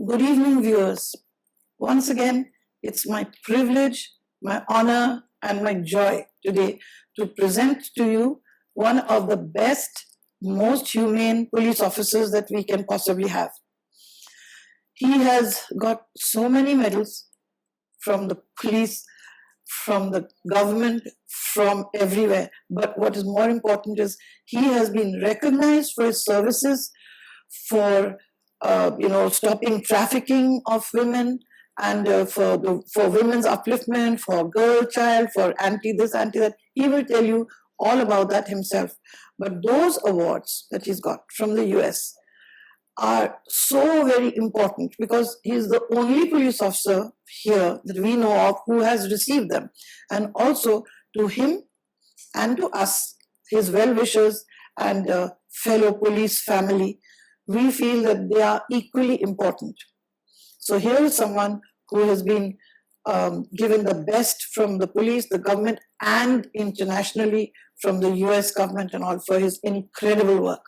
Good evening, viewers. Once again, it's my privilege, my honor, and my joy today to present to you one of the best, most humane police officers that we can possibly have. He has got so many medals from the police, from the government, from everywhere. But what is more important is he has been recognized for his services for stopping trafficking of women and for women's upliftment, for girl child, for anti this, anti that. He will tell you all about that himself. But those awards that he's got from the US are so very important because he's the only police officer here that we know of who has received them. And also to him and to us, his well-wishers and fellow police family, we feel that they are equally important. So here is someone who has been given the best from the police, the government, and internationally from the US government and all for his incredible work.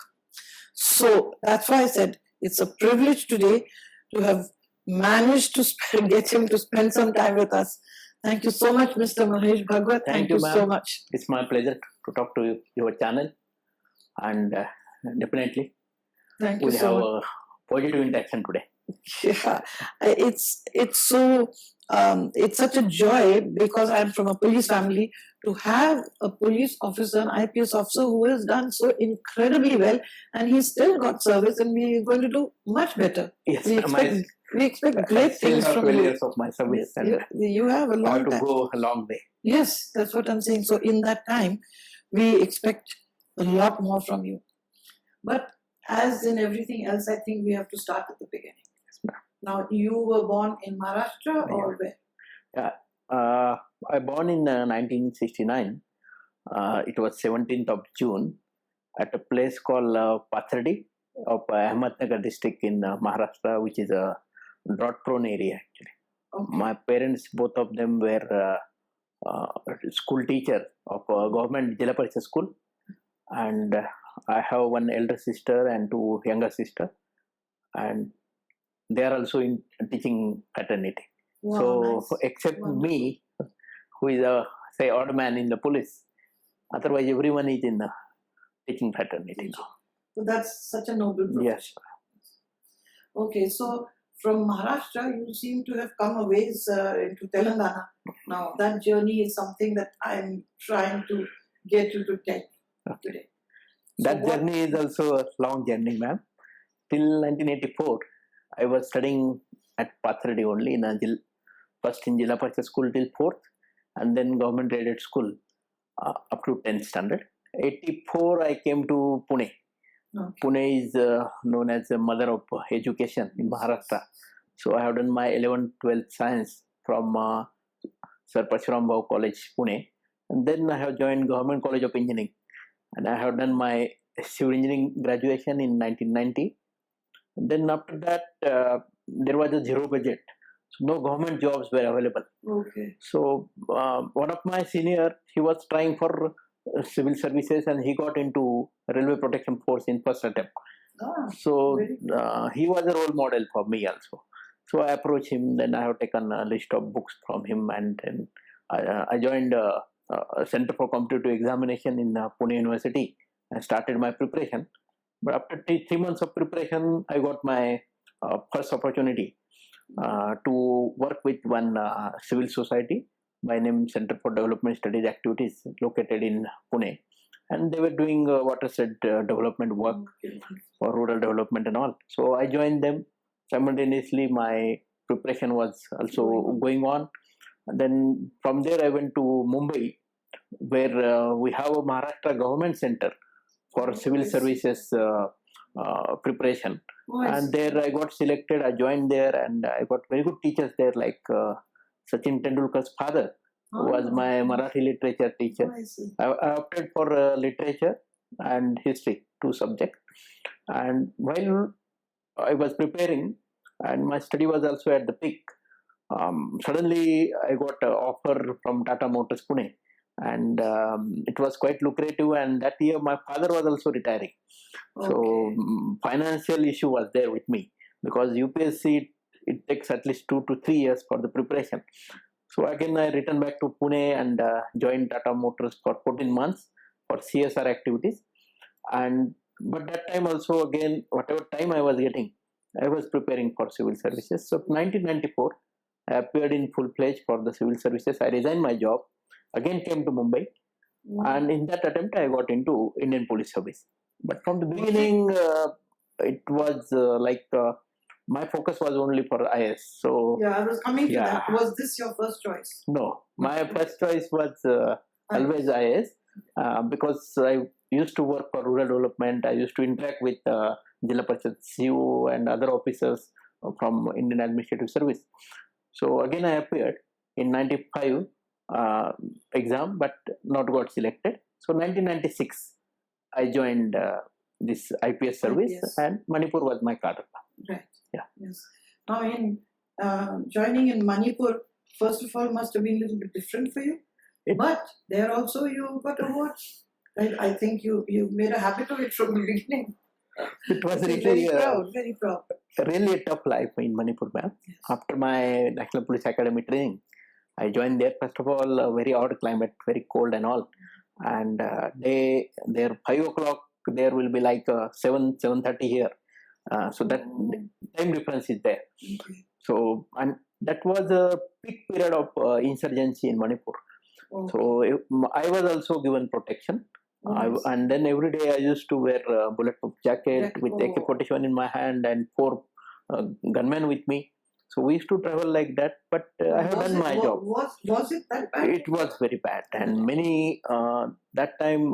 So that's why I said it's a privilege today to have managed to get him to spend some time with us. Thank you so much, Mr. Mahesh Bhagwat. Thank you so much. It's my pleasure to talk to your channel, and definitely Thank you we'll so have much. a positive interaction today. Yeah, it's such a joy because I'm from a police family to have a police officer, an I.P.S. officer who has done so incredibly well, and he's still got service, and we're going to do much better. Yes, we expect great things from 12 you. years of my service, and you have a I long have to time. go a long way. Yes, that's what I'm saying. So in that time, we expect a lot more from you. But as in everything else, I think we have to start at the beginning. Now, you were born in Maharashtra or where? Yeah, I born in 1969. It was 17th of June at a place called Pathradi of Ahmednagar district in Maharashtra, which is a drought-prone area actually. Okay. My parents, both of them were school teacher of government Jila Parishad school, and I have one elder sister and two younger sister, and they are also in teaching fraternity. Wow, so nice. except Wonderful. me, who is a odd man in the police, otherwise everyone is in teaching fraternity now. So that's such a noble profession. Yes. Okay, so from Maharashtra, you seem to have come a ways into Telangana. Now, that journey is something that I'm trying to get you to tell today. That journey is also a long journey, ma'am. Till 1984, I was studying at Pathradi only, first in Jila Parishad school till 4th, and then government aided school up to 10th standard. 84, I came to Pune. Okay. Pune is known as the mother of education in Maharashtra. So I have done my 11th, 12th science from Sir Parshuram Bhau College, Pune. And then I have joined Government College of Engineering. And I have done my civil engineering graduation in 1990. And then after that, there was a zero budget. So no government jobs were available. Okay. So one of my senior, he was trying for civil services and he got into Railway Protection Force in first attempt. So he was a role model for me also. So I approached him, then I have taken a list of books from him, and then I joined a Center for Competitive Examination in Pune University and started my preparation. But after 3 months of preparation, I got my first opportunity to work with one civil society by name Center for Development Studies Activities located in Pune. And they were doing watershed development work for rural development and all. So I joined them. Simultaneously, my preparation was also going on. And then from there, I went to Mumbai, where we have a Maharashtra Government Center for civil services preparation. And there I got selected. I joined there, and I got very good teachers there, like Sachin Tendulkar's father, who was my Marathi literature teacher. I opted for literature and history, 2 subjects. And while I was preparing, and my study was also at the peak, suddenly I got an offer from Tata Motors Pune, and it was quite lucrative. And that year my father was also retiring. Okay. So financial issue was there with me, because UPSC it takes at least 2 to 3 years for the preparation. So again, I returned back to Pune and joined Tata Motors for 14 months for CSR activities. And but that time also, again, whatever time I was getting, I was preparing for civil services. So 1994, I appeared in full pledge for the civil services. I resigned my job, again came to Mumbai, and in that attempt, I got into Indian Police Service. But from the beginning, it was my focus was only for IS. So Yeah, I was coming to yeah. that. Was this your first choice? No, my first choice was always IS because I used to work for rural development. I used to interact with Jilla Parishad CEO and other officers from Indian Administrative Service. So again, I appeared in 95 exam, but not got selected. So 1996, I joined this I.P.S service, I.P.S. and Manipur was my cadre. Right. Yeah. Yes. Now, in joining in Manipur, first of all, must have been a little bit different for you. But there also you got awards. Right? I think you made a habit of it from the beginning. It was really very proud, very proud. Really a tough life in Manipur, ma'am. Yes. After my National Police Academy training, I joined there. First of all, a very odd climate, very cold and all. And there 5 o'clock there will be like 7:30 here. So that time difference is there. Okay. So, and that was a peak period of insurgency in Manipur. Okay. So I was also given protection. Nice. And then every day I used to wear a bulletproof jacket with AK-47 in my hand and 4 gunmen with me. So we used to travel like that, but I have done my job. Was it that bad? It was very bad, and many that time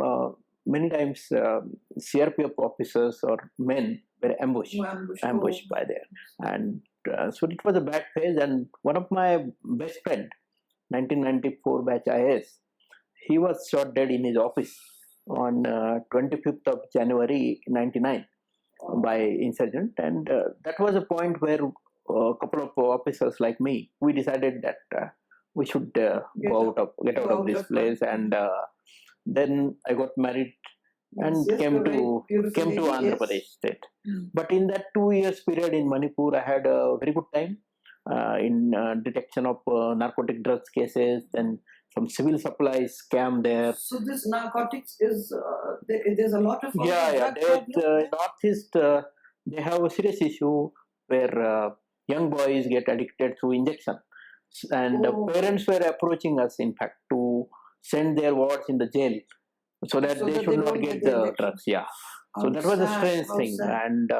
many times CRPF officers or men were ambushed by there, and so it was a bad phase. And one of my best friend, 1994 batch IS, he was shot dead in his office on 25th of January 99 by insurgent, and that was a point where a couple of officers like me, we decided that we should get out of this place, and then I got married and came to Andhra Pradesh state. But in that 2 years period in Manipur, I had a very good time in detection of narcotic drugs cases, then some civil supplies scam there. So this narcotics is there's a lot of Northeast they have a serious issue where young boys get addicted through injection, and parents were approaching us, in fact, to send their wards in the jail so that they should not get the drugs. Yeah. So that was a strange thing. And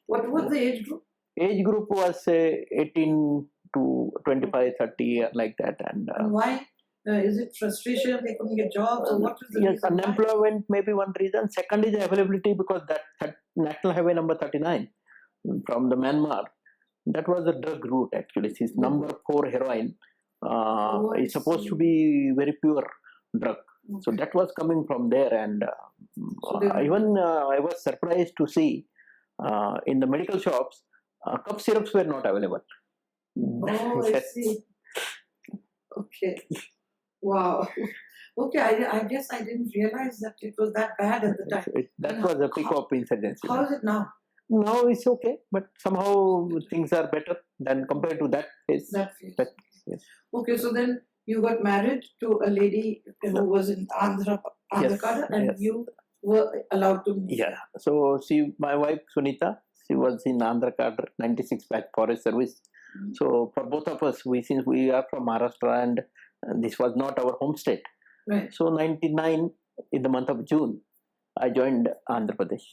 what was the age group? Age group was 18 to 25, 30, like that. And why? Is it frustration? They couldn't get jobs, or what is the reason? Unemployment may be one reason. Second is availability, because that National Highway number 39 from the Myanmar, that was a drug route actually. It's number 4 heroin. It's supposed to be very pure drug. Okay. So that was coming from there, and even I was surprised to see in the medical shops, cough syrups were not available. Oh, I see. Okay. Wow. Okay, I guess I didn't realize that it was that bad at the time. That was a peak of insurgency. How is it now? Now it's okay, but somehow things are better than compared to that phase. Yes. Okay, so then you got married to a lady who was in Andhra Kada, and you were allowed to move. Yeah. So my wife Sunita, she was in Andhra Kada, 96 batch forest service. So for both of us, since we are from Maharashtra, and this was not our home state. Right. So 99 in the month of June, I joined Andhra Pradesh.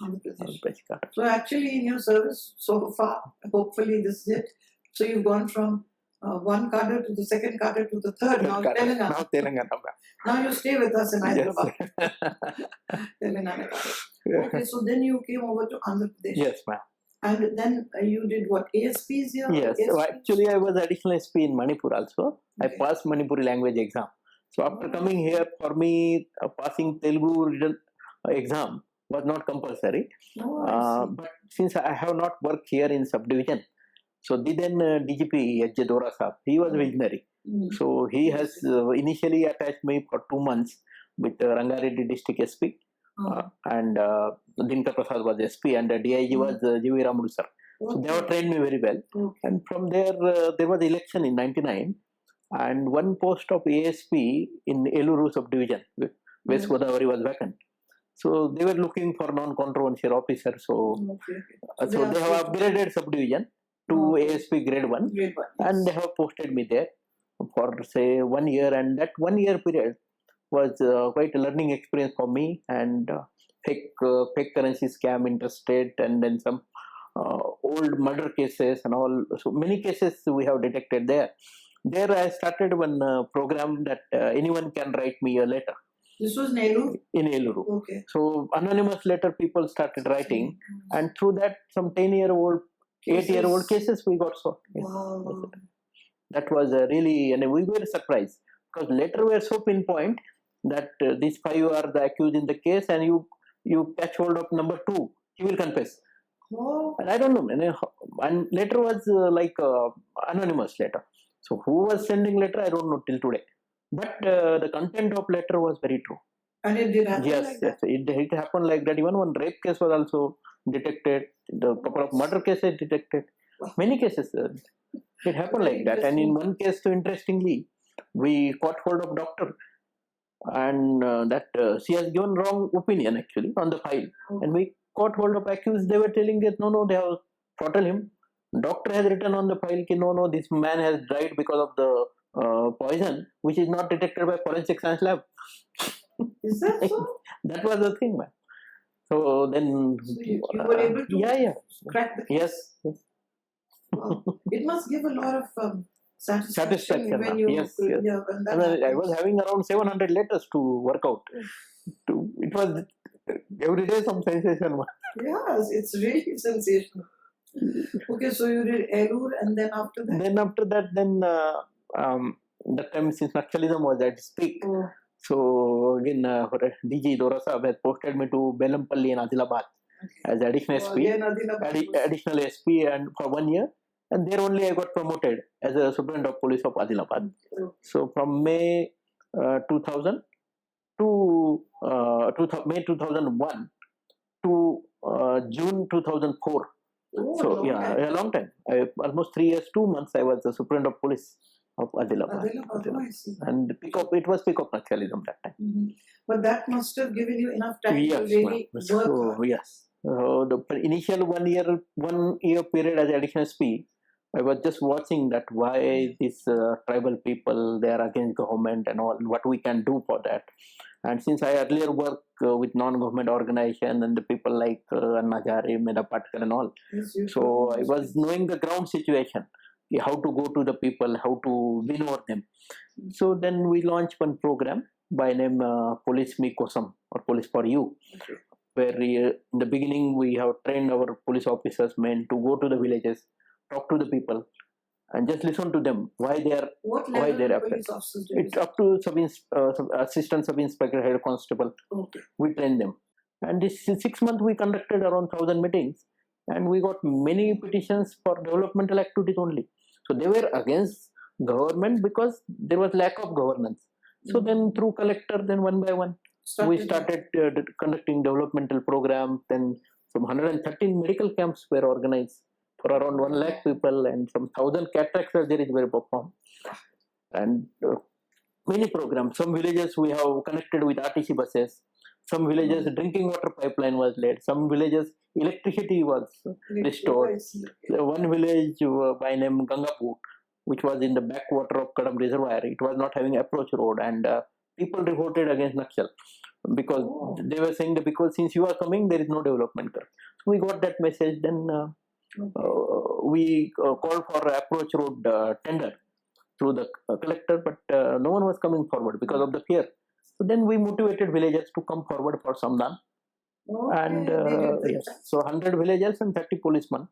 So actually in your service so far, hopefully this is it. So you've gone from one cadre to the second cadre to the third, now Telangana. Now you stay with us in Hyderabad. Yes. Telangana cadre. Okay, so then you came over to Andhra Pradesh. Yes, ma'am. And then you did what, ASPs here? Yes, so actually I was additional SP in Manipur also. Okay. I passed Manipuri language exam. So after coming here, for me, passing Telugu written exam was not compulsory. But since I have not worked here in subdivision, so then DGP H.J. Dora Saab, he was visionary. So he has initially attached me for 2 months with Rangareddy district SP, and Dinkar Prasad was SP, and DIG was G.V. Ramulu sir. So they have trained me very well. Okay. And from there, there was election in 99, and one post of ASP in Eluru subdivision, West Godavari, was vacant. So they were looking for non-controversial officer. So, Okay. so they have upgraded subdivision to ASP grade 1, Grade 1. and they have posted me there for say 1 year, and that 1 year period was quite a learning experience for me. And fake currency scam, interest rate, and then some old murder cases and all. So many cases we have detected there. There I started one program that anyone can write me a letter. This was Nehru? In Eluru. Okay. So anonymous letter people started writing, and through that some 10-year-old, 8-year-old cases we got solved. Wow. That was really, and we were surprised because letter were so pinpoint that these 5 are the accused in the case, and you catch hold of number 2, he will confess. Oh. And I don't know, and letter was like anonymous letter. So who was sending letter, I don't know till today. But the content of letter was very true. And it did happen Yes, like yes, that? it happened like that. Even one rape case was also detected. The couple of murder cases detected. Many cases. It happened Very like that. And in one case, so interestingly, we caught hold of doctor, and that she has given wrong opinion actually on the file. And we caught hold of accused. They were telling that no, they have throttled him. Doctor has written on the file that no, this man has died because of the poison, which is not detected by forensic science lab. Is that so? That was the thing, man. So then, So you were able to crack the case? Yes. Wow. It must give a lot of satisfaction when you yes. when that I was having around 700 letters to work out. It was every day some sensation. Yes, it's really sensational. Okay, so you did Elur, and then after that? That time since Naxalism was at its peak. Oh. So again, DG Dora Saab had posted me to Belampalli in Adilabad as additional SP, additional SP, and for 1 year. And there only I got promoted as a Superintendent of Police of Adilabad. So from May 2000 to May 2001 to June 2004. So a long time. Almost 3 years, 2 months I was the Superintendent of Police of Adilabad. And it was pick up Naxalism that time. Mm-hmm. But that must have given you enough time to really work hard. Yes. The initial 1 year period as additional SP, I was just watching that why these tribal people, they are against government and all, what we can do for that. And since I earlier worked with non-government organization and the people like Anna Jare, Meda Patkar and all, so I was knowing the ground situation, how to go to the people, how to win over them. So then we launched one program by name Police Me Kosam or Police for You, where in the beginning we have trained our police officers men to go to the villages, talk to the people, and just listen to them why they are police officers do it's up to assistant sub inspector, head constable. We train them, and this 6 months we conducted around 1,000 meetings, and we got many petitions for developmental activities only. So they were against government because there was lack of governance. So then through collector, then one by one we started conducting developmental programs. Then some 113 medical camps were organized for around 1 lakh people, and some 1,000 cataract surgeries were performed, and many programs. Some villages we have connected with RTC buses. Some villages drinking water pipeline was laid. Some villages electricity was restored. One village by name Gangapur, which was in the backwater of Kadam Reservoir, it was not having approach road, and people revolted against Naxal because they were saying that because since you are coming, there is no development. So we got that message. Then we called for approach road tender through the collector, but no one was coming forward because of the fear. So then we motivated villagers to come forward for Samdan. And so 100 villagers and 30 policemen.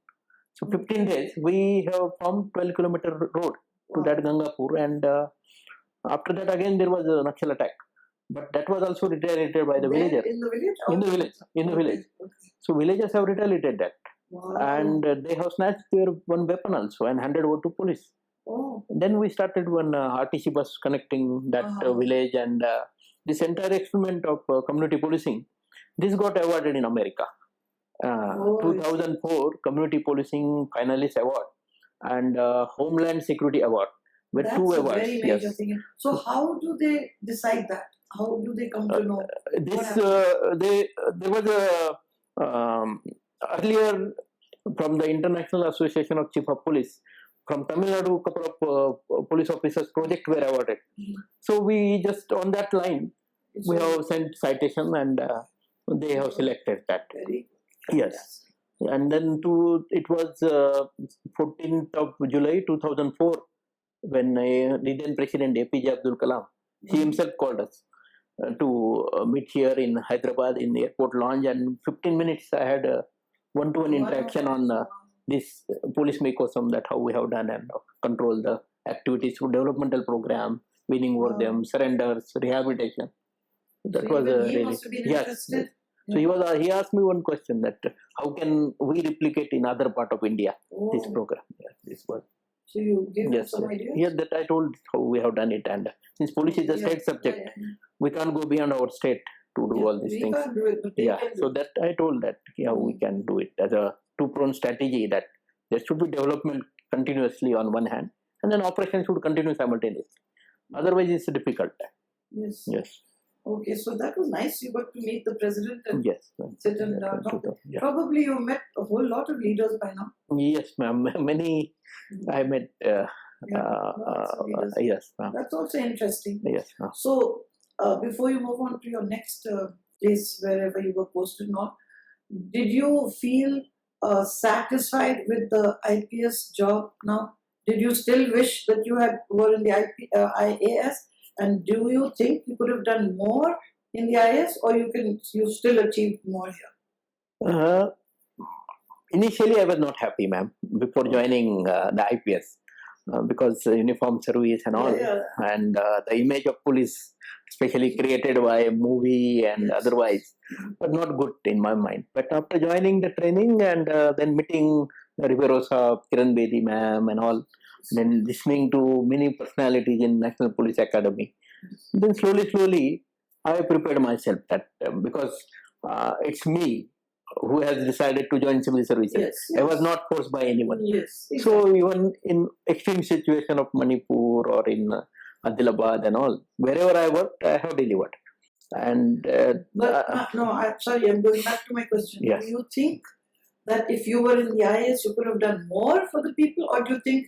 So 15 days we have formed 12-kilometer road to that Gangapur, and after that again there was a Naxal attack, but that was also retaliated by the villagers. In the village. So villagers have retaliated that. And they have snatched their one weapon also and handed over to police. Then we started one RTC bus connecting that village, and this entire experiment of community policing, this got awarded in America Oh, 2004 Community Policing Finalist Award and Homeland Security Award. Were that's two a awards. very major Yes. thing. So how do they decide that? How do they come to know? This happened? there was a earlier from the International Association of Chief of Police from Tamil Nadu, couple of police officers project were awarded. Mhm. So we just on that line we So, have sent citation and they have selected that. very Yes. And then it was 14th of July 2004 when the then President APJ Abdul Kalam, he himself called us to meet here in Hyderabad in the airport lounge, and 15 minutes I had a one-to-one interaction on this police mecosm, that how we have done and control the activities through developmental program, winning over them, surrenders, rehabilitation. That So was even he really must have been yes. interested. So he asked me one question, that how can we replicate in other part of India this Oh, program? Yeah, this was so you gave him yes. some ideas? Yeah, that I told how we have done it, and since police is a Yeah, state subject, yeah. we can't go beyond our state to do all these We things. can't do it, but they Yeah, can do so it. that I told that we can do it as a two-pronged strategy, that there should be development continuously on one hand, and then operation should continue simultaneously. Otherwise, it's difficult. Yes. Yes. Okay, so that was nice. You got to meet the president and Yes. sit and talk. Yeah. Probably you met a whole lot of leaders by now. Yes, ma'am. Many I met. Lots of leaders. Yes, ma'am. That's also interesting. Yes. So, before you move on to your next place, wherever you were posted now, did you feel satisfied with the I.P.S. job now? Did you still wish that you were in the I.A.S.? And do you think you could have done more in the I.A.S. or you still achieved more here? Initially, I was not happy, ma'am, before joining the I.P.S. Because uniform service and all, and the image of police, especially created by movie and otherwise, was not good in my mind. But after joining the training and then meeting Riverosa, Kiran Bedi ma'am and all, then listening to many personalities in National Police Academy, then slowly, I prepared myself that because it's me who has decided to join civil services. Yes. I was not forced by anyone. Yes. So even in extreme situation of Manipur or in Adilabad and all, wherever I worked, I have delivered. And I'm sorry, I'm going back to my question. Yes. Do you think that if you were in the I.A.S., you could have done more for the people, or do you think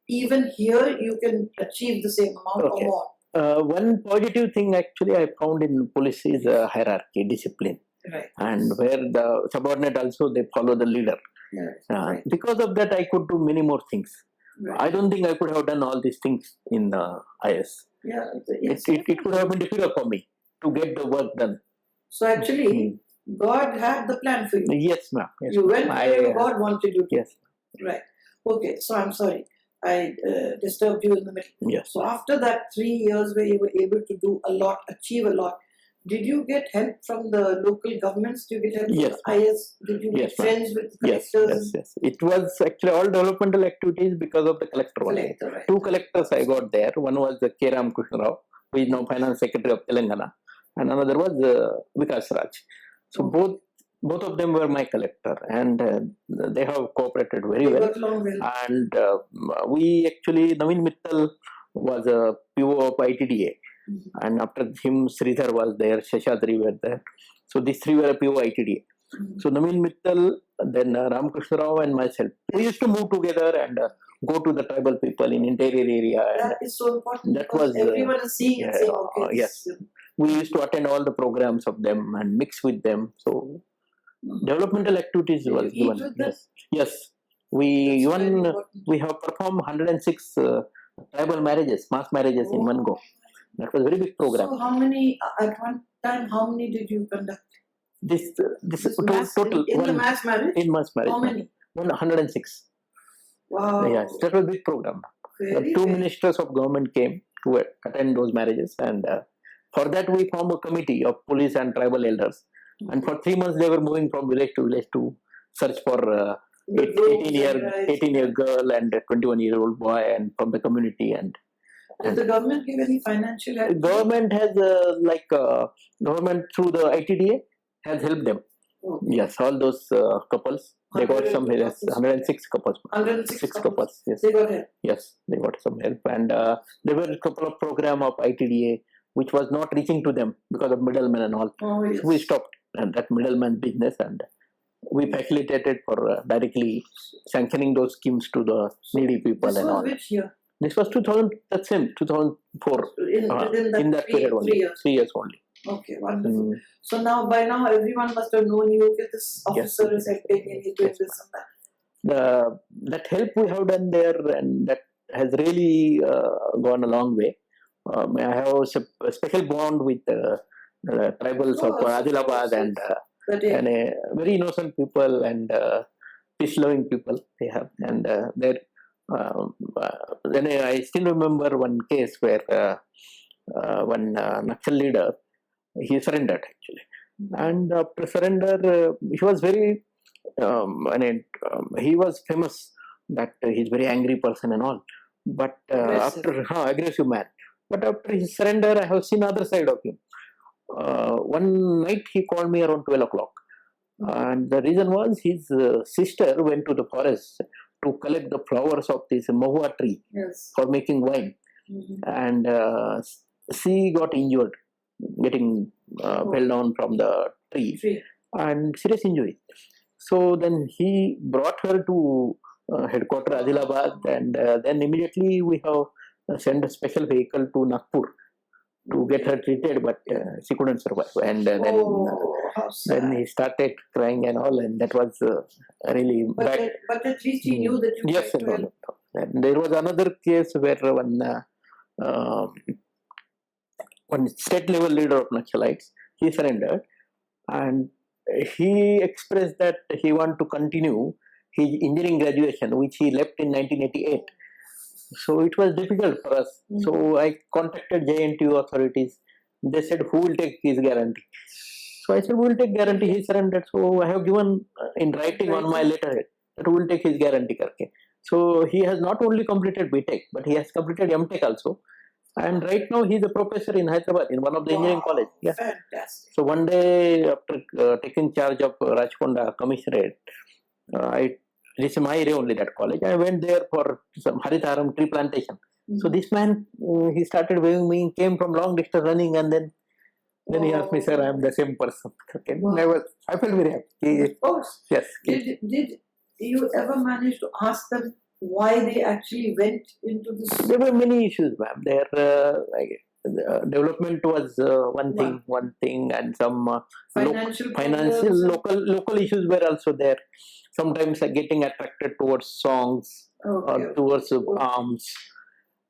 even here you can achieve the same amount or more? One positive thing actually I found in police is hierarchy, discipline. Right. And where the subordinate also, they follow the leader. Right. Because of that, I could do many more things. Right. I don't think I could have done all these things in the IS. Yeah, it could have been difficult for me to get the work done. So actually, God had the plan for you. Yes, ma'am. Yes, you went where God wanted you to. Yes. Right. Okay, so I'm sorry. I disturbed you in the middle. Yes. So after that 3 years where you were able to do a lot, achieve a lot, did you get help from the local governments? Did you get help from the IS? Did you get friends with collectors? Yes. It was actually all developmental activities because of the collector. Right. Two collectors I got there. One was the K. Ramakrishna Rao, who is now Finance Secretary of Telangana, and another was Vikas Raj. So both of them were my collector, and they have cooperated very well. And we actually, Naveen Mittal was a PO of ITDA. And after him, Sridhar was there, Sheshadri were there. So these three were a PO ITDA. So Naveen Mittal, then Ramakrishna Rao and myself, we used to move together and go to the tribal people in interior area. That is so important. That was everyone is seeing and saying, okay. Yes. We used to attend all the programs of them and mix with them. So developmental activities was given. Yes. We have performed 106 tribal marriages, mass marriages in one go. That was a very big program. So how many, at one time, how many did you conduct? This total. In the mass marriage? In mass marriage. How many? 106. Wow. Yes, that was a big program. Two ministers of government came to attend those marriages, and for that we formed a committee of police and tribal elders. And for 3 months they were moving from village to search for 18-year girl and a 21-year-old boy, and from the community. And did the government give any financial help? Government has government through the ITDA has helped them. Okay. Yes, all those couples, they got some help. 106 couples. 106 Six couples. couples, yes. They got help. Yes, they got some help. And there were a couple of program of ITDA which was not reaching to them because of middlemen and all. Oh, yes. So we stopped that middleman business, and we facilitated for directly sanctioning those schemes to the needy people This and was all. which year? This was 2000, that's same, 2004. Within that period only. 3 years. 3 years only. Okay, wonderful. So now, by now, everyone must have known you. Okay, this officer is helping and he's doing this and that. That help we have done there, and that has really gone a long way. I have a special bond with tribals of Adilabad and very innocent people and peace-loving people they have. And then I still remember one case where one Naxal leader, he surrendered actually. And after surrender, he was very, he was famous that he's very angry person and all. But after aggressive man. But after his surrender, I have seen other side of him. One night he called me around 12 o'clock. And the reason was his sister went to the forest to collect the flowers of this mahua tree for making wine. And she got injured, getting fell down from the tree and serious injury. So then he brought her to headquarters Adilabad, and then immediately we have sent a special vehicle to Nagpur to get her treated, but she couldn't survive. And then he started crying and all, and that was really bad. But at least he knew that you yes, tried to help. And there was another case where one state level leader of Naxalites, he surrendered, and he expressed that he want to continue his engineering graduation, which he left in 1988. So it was difficult for us. So I contacted JNTU authorities. They said, who will take his guarantee? So I said, we will take guarantee. He surrendered. So I have given in writing on my letterhead that we will take his guarantee. Karke. So he has not only completed BTech, but he has completed MTech also. And right now he is a professor in Hyderabad in one of the engineering college. Yeah. Fantastic. So one day after taking charge of Rajkonda Commissionerate, this is my area only, that college. I went there for some Haritaram tree plantation. So this man, he started waving me, came from long distance running, and then he asked me, sir, I am the same person. Okay. I felt very happy. Of course. Yes. Did you ever manage to ask them why they actually went into this? There were many issues, ma'am. Development was one thing, and some financial local issues were also there. Sometimes getting attracted towards songs or towards arms.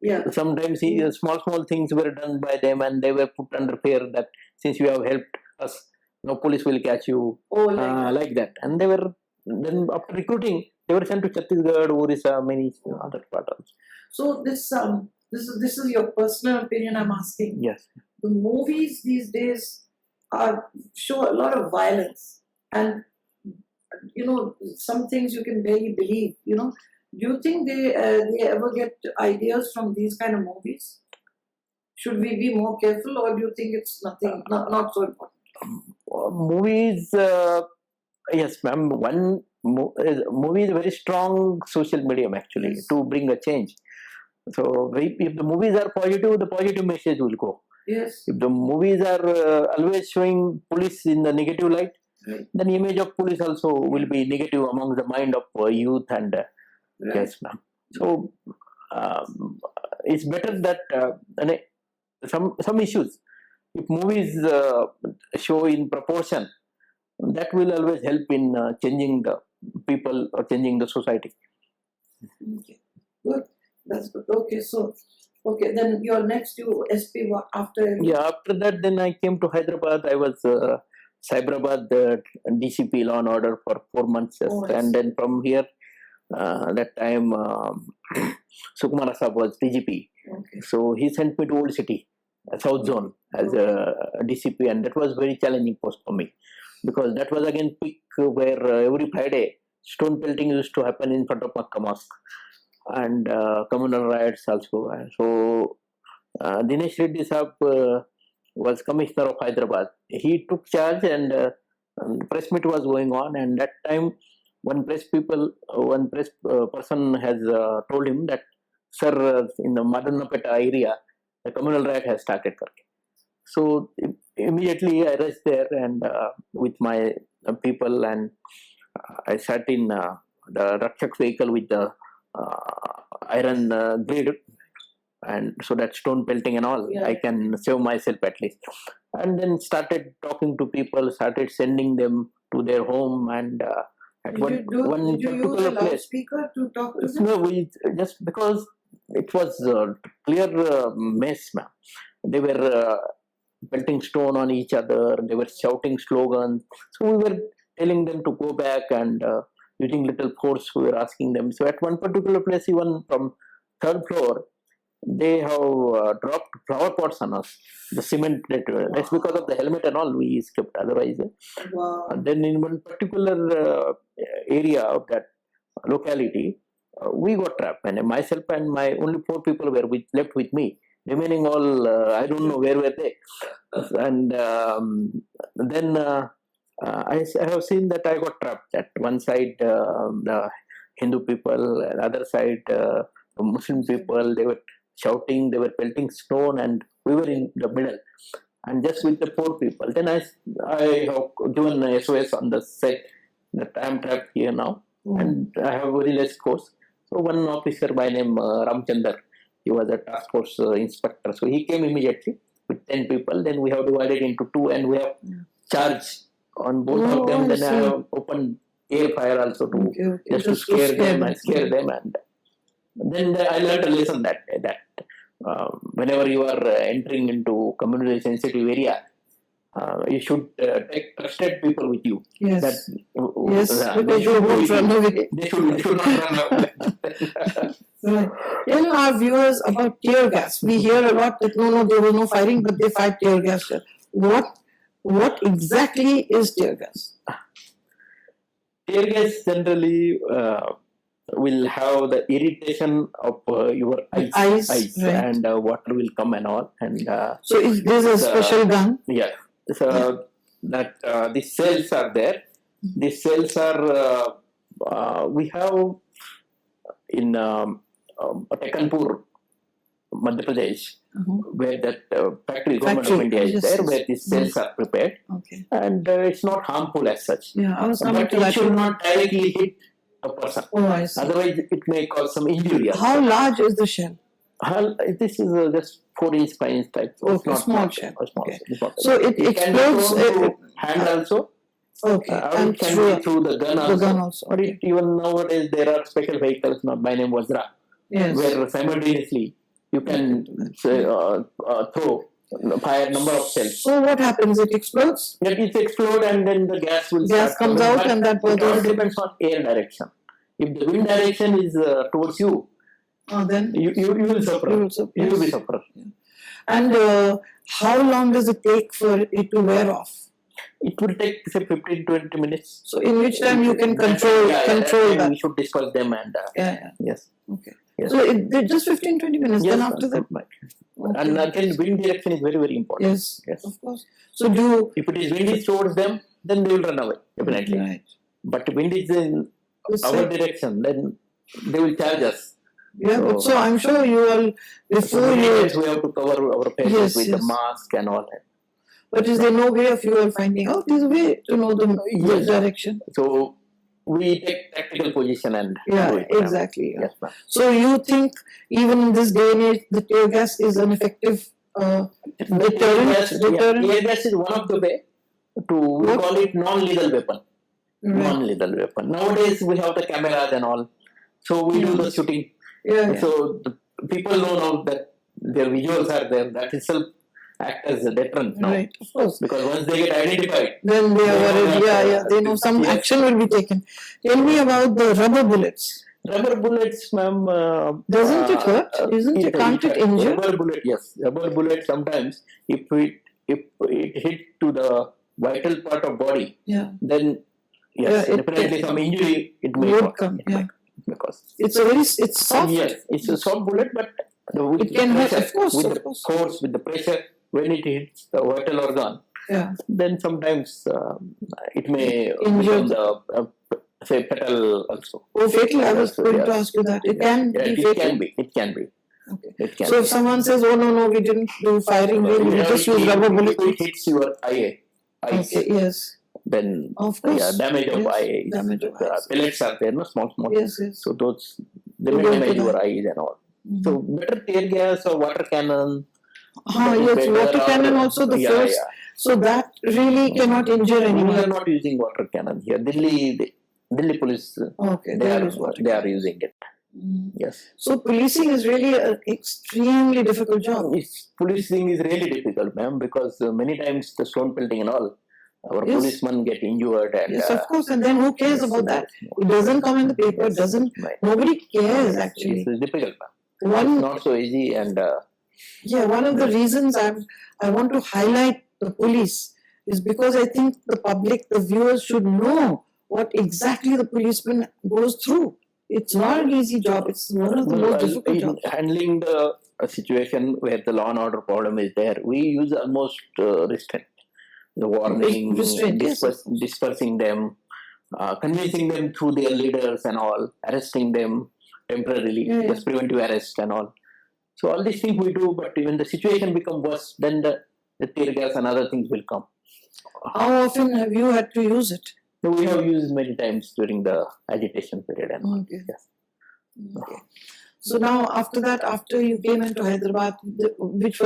Yeah. Sometimes small things were done by them, and they were put under fear that since you have helped us, no police will catch you. Like that. And they were then after recruiting, they were sent to Chhattisgarh, Orissa, many other parts. So this is your personal opinion I'm asking. Yes. The movies these days show a lot of violence, and some things you can barely believe. Do you think they ever get ideas from these kind of movies? Should we be more careful, or do you think it's not so important? Movies, yes, ma'am. One movie is a very strong social medium actually to bring a change. So if the movies are positive, the positive message will go. Yes. If the movies are always showing police in the negative light, then image of police also will be negative among the mind of youth and yes, ma'am. So it's better that some issues, if movies show in proportion, that will always help in changing the people or changing the society. Okay, good. That's good. Okay, so then your next SP after? Yeah, after that, then I came to Hyderabad. I was Cyberabad DCP Law and Order for 4 months, and then from here, that time Sukumar Saab was DGP. Okay. So he sent me to Old City, South Zone as a DCP, and that was very challenging post for me because that was again peak where every Friday stone pelting used to happen in front of Makkah Mosque and communal riots also. So Dinesh Reddy Saab was Commissioner of Hyderabad. He took charge and press meet was going on, and that time one press person has told him that, sir, in the Madannapeta area, the communal riot has started. So immediately I rushed there and with my people, and I sat in the Rakshak vehicle with the iron grid, and so that stone pelting and all, I can save myself at least. And then started talking to people, started sending them to their home, and at Did you use a loudspeaker to talk to them? No, we just because it was clear mess, ma'am. They were pelting stone on each other. They were shouting slogans. So we were telling them to go back, and using little force, we were asking them. So at one particular place, even from third floor, they have dropped flower pots on us. The cement that's because of the helmet and all we escaped. Otherwise, and then in one particular area of that locality, we got trapped, and myself and my only 4 people were left with me. Remaining all, I don't know where were they. And then I have seen that I got trapped. At one side, the Hindu people, and other side, the Muslim people. They were shouting, they were pelting stone, and we were in the middle. And just with the 4 people. Then I have given SOS on the set that I am trapped here now, and I have very less course. So one officer by name Ramchandar, he was a task force inspector. So he came immediately with 10 people. Then we have divided into 2, and we have charged on both of them. Then I have opened air fire also to just to scare them, and then I learned a lesson that whenever you are entering into community sensitive area, you should take trusted people with you. Yes. That, Because they won't run away. They should not run away. Right. Tell our viewers about tear gas. We hear a lot that no, there was no firing, but they fired tear gas. What exactly is tear gas? Tear gas generally will have the irritation of your eyes right. And water will come and all. And so there's a special gun. Yeah. So that the cells are there. The cells are we have in Tekanpur, Madhya Pradesh, where that factory, Government of India is there, where these cells are prepared. Okay. And it's not harmful as such. Yeah, I was but it should not directly hit a person. Oh, I see. Otherwise, it may cause some injury. How large is the shell? This is just 4-inch, 5-inch type. So okay, small shell. Okay. So it explodes. Hand also. Okay. And it can be through the gun also. Or even nowadays there are special vehicles, not by name Vajra, where simultaneously you can fire number of shells. So what happens? It explodes? It explodes, and then the gas will comes out, and that it all depends on air direction. If the wind direction is towards you, then you will suffer. You will be suffer. Yeah. And how long does it take for it to wear off? It will take say 15-20 minutes. So in which time you can control that? We should discuss them and yes. Okay. Yes. So just 15-20 minutes. Yes, then after that. Okay. And again, wind direction is very, very important. Yes, of course. So if it is windy towards them, then they will run away definitely. Right. But wind is in our direction, then they will charge us. Yeah, so I'm sure you all before we have to cover our faces with the mask and all that. But is there no way of you all finding out? There's a way to know the direction. So we take tactical position and do it. Exactly. Yes, so you think even in this day and age, the tear gas is an effective deterrent? Tear gas is one of the way to we call it non-lethal weapon. Right. Non-lethal weapon. Nowadays we have the cameras and all, so we do the shooting. So the people know now that their visuals are there. That itself act as a deterrent now. Right, of course. Because once they get identified, then they are worried. They know some action will be taken. Tell me about the rubber bullets. Rubber bullets, ma'am. Doesn't it hurt? Can't it injure? Rubber bullet, yes. Rubber bullet sometimes, if it hit to the vital part of body, then definitely some injury it may come. Because it's soft. Yes, it's a soft bullet, but it can hurt, of course. With the force, with the pressure, when it hits the vital organ, Yeah. then sometimes it may Injure become the say fatal also. Oh, fatal! I was So, going yes. to ask you that. It can Yeah, be it fatal. can be. It can be. Okay. It can So be. if someone says, "Oh no, we didn't do firing range, we just used rubber bullets," If it hits your eyes, okay, yes, then of course, damage of yes, eyes. damage of eyes. Pellets are there, no small. Yes, yes. So those they You may go damage into your that. eyes and all. Mhm. So better tear gas or water cannon. that is Yes, better, water cannon also the yeah, force. yeah. So that really cannot injure We anyone. are not using water cannon here. Delhi police. Okay, They are use water they are cannon. using it. Yes. So policing is really an extremely difficult job. Policing is really difficult, ma'am, because many times the stone pelting and all, our Yes. policemen get injured and. Yes, of course. And then who cares about that? It doesn't come in the paper. Yes, Doesn't. right. Nobody cares actually. It's difficult, ma'am. One. It's not so easy and. Yeah, one of the reasons I want to highlight the police is because I think the public, the viewers should know what exactly the policeman goes through. It's not an easy job. It's one of the most difficult jobs. Handling the situation where the law and order problem is there, we use almost restraint. The warning, Restraint, yes. dispersing them, convincing them through their leaders and all, arresting them temporarily, just preventive arrest and all. So all these things we do, but when the situation becomes worse, then the tear gas and other things will come. How often have you had to use it? We have used many times during the agitation period. And okay. Yes. Okay. So now after that, after you came into Hyderabad, which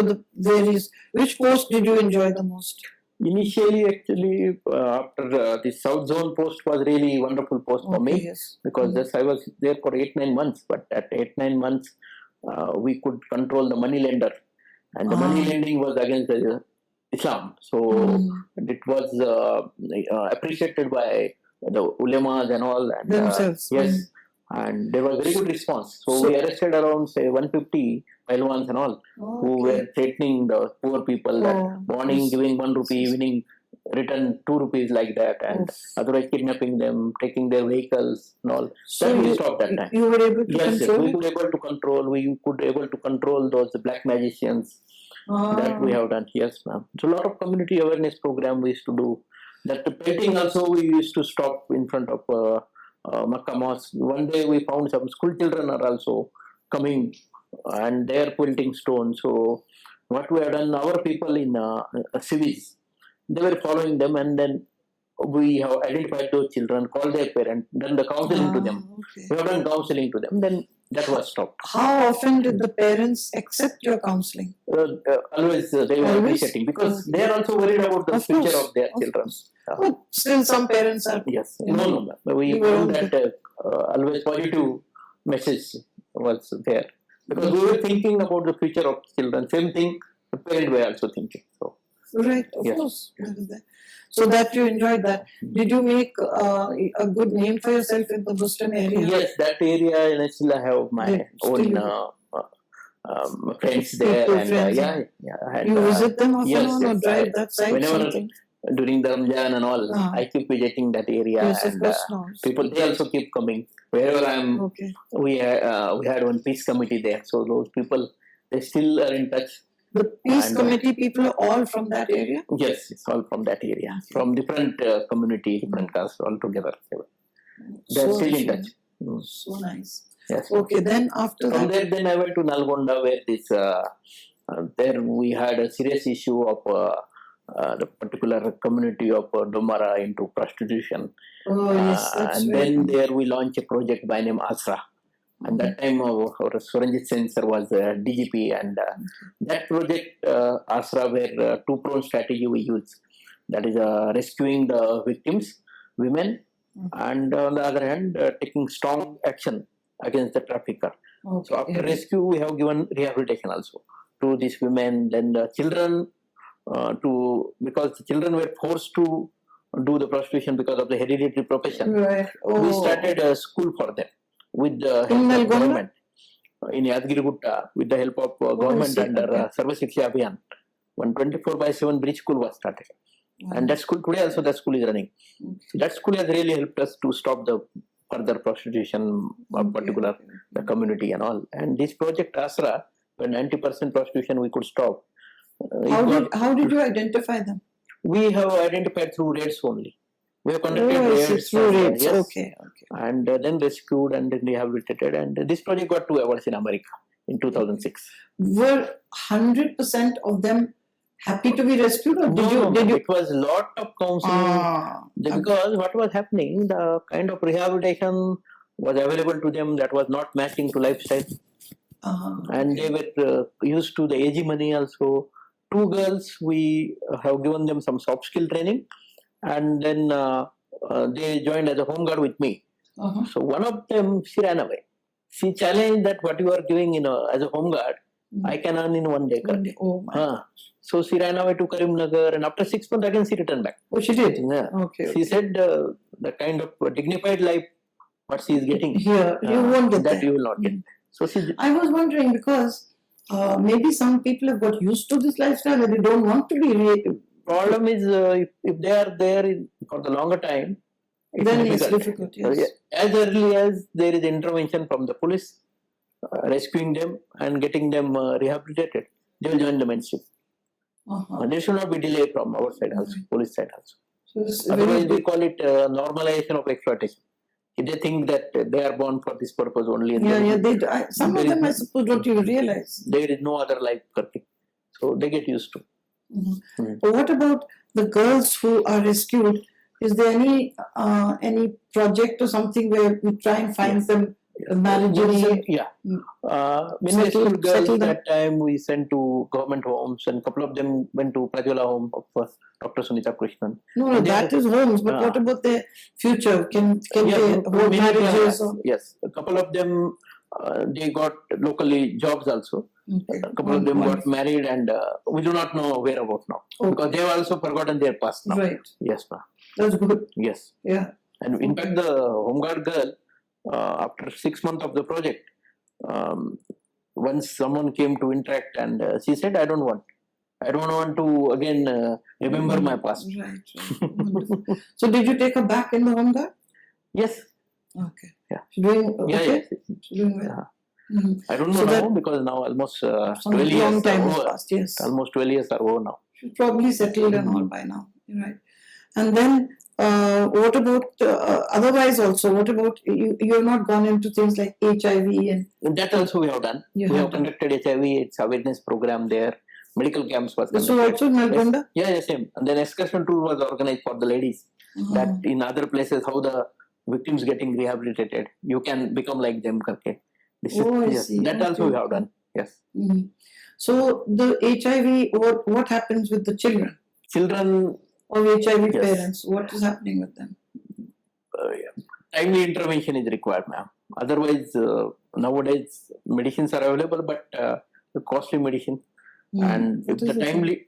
post did you enjoy the most? Initially, actually, after the South Zone post was really wonderful post for me, yes. because I was there for 8-9 months. But at 8-9 months, we could control the money lender, and the money lending was against the Islam. So it was appreciated by the ulemas and all. And, themselves. Yes. And there was very good response. So we arrested around, say, 150 Pailwans and all, who were threatening the poor people that morning giving 1 rupee, evening return 2 rupees, like that, and otherwise kidnapping them, taking their vehicles and all. So that we stopped that time. You were able to control we could able to control. We could able to control those black magicians. That we have done. Yes, ma'am. So a lot of community awareness program we used to do. That the pelting also we used to stop in front of Makkah Mosque. One day we found some school children are also coming and they are pelting stones. So what we have done, our people in civis, they were following them, and then we have identified those children, called their parents, done the counseling to them. We have done counseling to them. Then that was stopped. How often did the parents accept your counseling? Always they were appreciating, because they are also worried about the future of their children. But still, some parents are. Yes. No. We found that always positive message was there, because we were thinking about the future of children. Same thing the parents were also thinking. So. Right, of course. So that you enjoyed that. Did you make a good name for yourself in the Boston area? Yes, that area, and I still have my own friends there. And, and, you visit them often or drive that side? Whenever during the Ramjan and all, I keep visiting that area. Yes, and of course. people, they also keep coming. Wherever I am, we had one peace committee there. So those people, they still are in touch. The peace committee people are all from that area? Yes, it's all from that area. From different community, different castes, all together. They're still in touch. So nice. Yes. Okay, then after from that. Then I went to Nalgonda, where there we had a serious issue of the particular community of Domara into prostitution. And then there we launched a project by name Asra. And that time our Suranjit Sen sir was DGP, and that project Asra were two-pronged strategy we used. That is rescuing the victims, women, and on the other hand taking strong action against the trafficker. So after rescue we have given rehabilitation also to these women, then the children because the children were forced to do the prostitution because of the hereditary profession. We started a school for them with the help of government in Yadgirigutta, with the help of government under Sarva Shiksha Abhiyan. 124/7 bridge school was started. And that school, today also that school is running. That school has really helped us to stop the further prostitution of particular the community and all. And this project Asra, when 90% prostitution we could stop. How did you identify them? We have identified through raids only. We have conducted Oh, I see, raids. through and, raids. yes, Okay, okay. and then rescued and then rehabilitated. And this project got 2 awards in America in 2006. Were 100% of them happy to be rescued, or did you? It was a lot of counseling because what was happening, the kind of rehabilitation was available to them that was not matching to lifestyle. And they were used to the hegemony also. 2 girls, we have given them some soft skill training, and then they joined as a home guard with me. So one of them, she ran away. She challenged that what you are giving as a home guard, I can earn in 1 day. Oh my. So she ran away to Karimnagar, and after 6 months again she returned back. Oh, she did? Yeah. Okay. She said the kind of dignified life what she is getting here, you won't get that. You will not get. So I was wondering because maybe some people have got used to this lifestyle and they don't want to be related. Problem is if they are there for the longer time, then it's difficult. Yes. So, as early as there is intervention from the police, rescuing them and getting them rehabilitated, they will join the mainstream. There should not be delay from our side also, police side also. So otherwise, we call it normalization of exploitation. They think that they are born for this purpose only. And some of them, I suppose, don't even realize. There is no other life. So they get used to. But what about the girls who are rescued? Is there any project or something where we try and find them marriages? When rescued girls that time we sent to government homes, and a couple of them went to Prajwala home of Dr. Sunita Krishnan. No, that is homes. But what about their future? Can they hold marriages? Yes, a couple of them they got locally jobs also. A couple of them got married, and we do not know whereabouts now because they have also forgotten their past now. Right. Yes, ma'am. That's good. Yes. Yeah. And in fact, the home guard girl, after 6 months of the project, once someone came to interact, and she said, I don't want to again remember my past. Right. So did you take her back in the home guard? Yes. Okay. Yeah. She's doing okay? Yeah. She's doing well. I don't know now because now almost 12 years time has passed. Yes. Almost 12 years are over now. She's probably settled and all by now. Right. And then what about otherwise also? What about you have not gone into things like HIV and that also we have done. We have conducted HIV, its awareness program there. Medical camps was conducted. So also in Nalgonda? Yes, same. And then excursion tour was organized for the ladies. That in other places how the victims getting rehabilitated, you can become like them. Okay. I see. That also we have done. Yes. So the HIV, what happens with the children? Children of HIV parents, what is happening with them? Timely intervention is required, ma'am. Otherwise, nowadays medicines are available, but costly medicine, and if the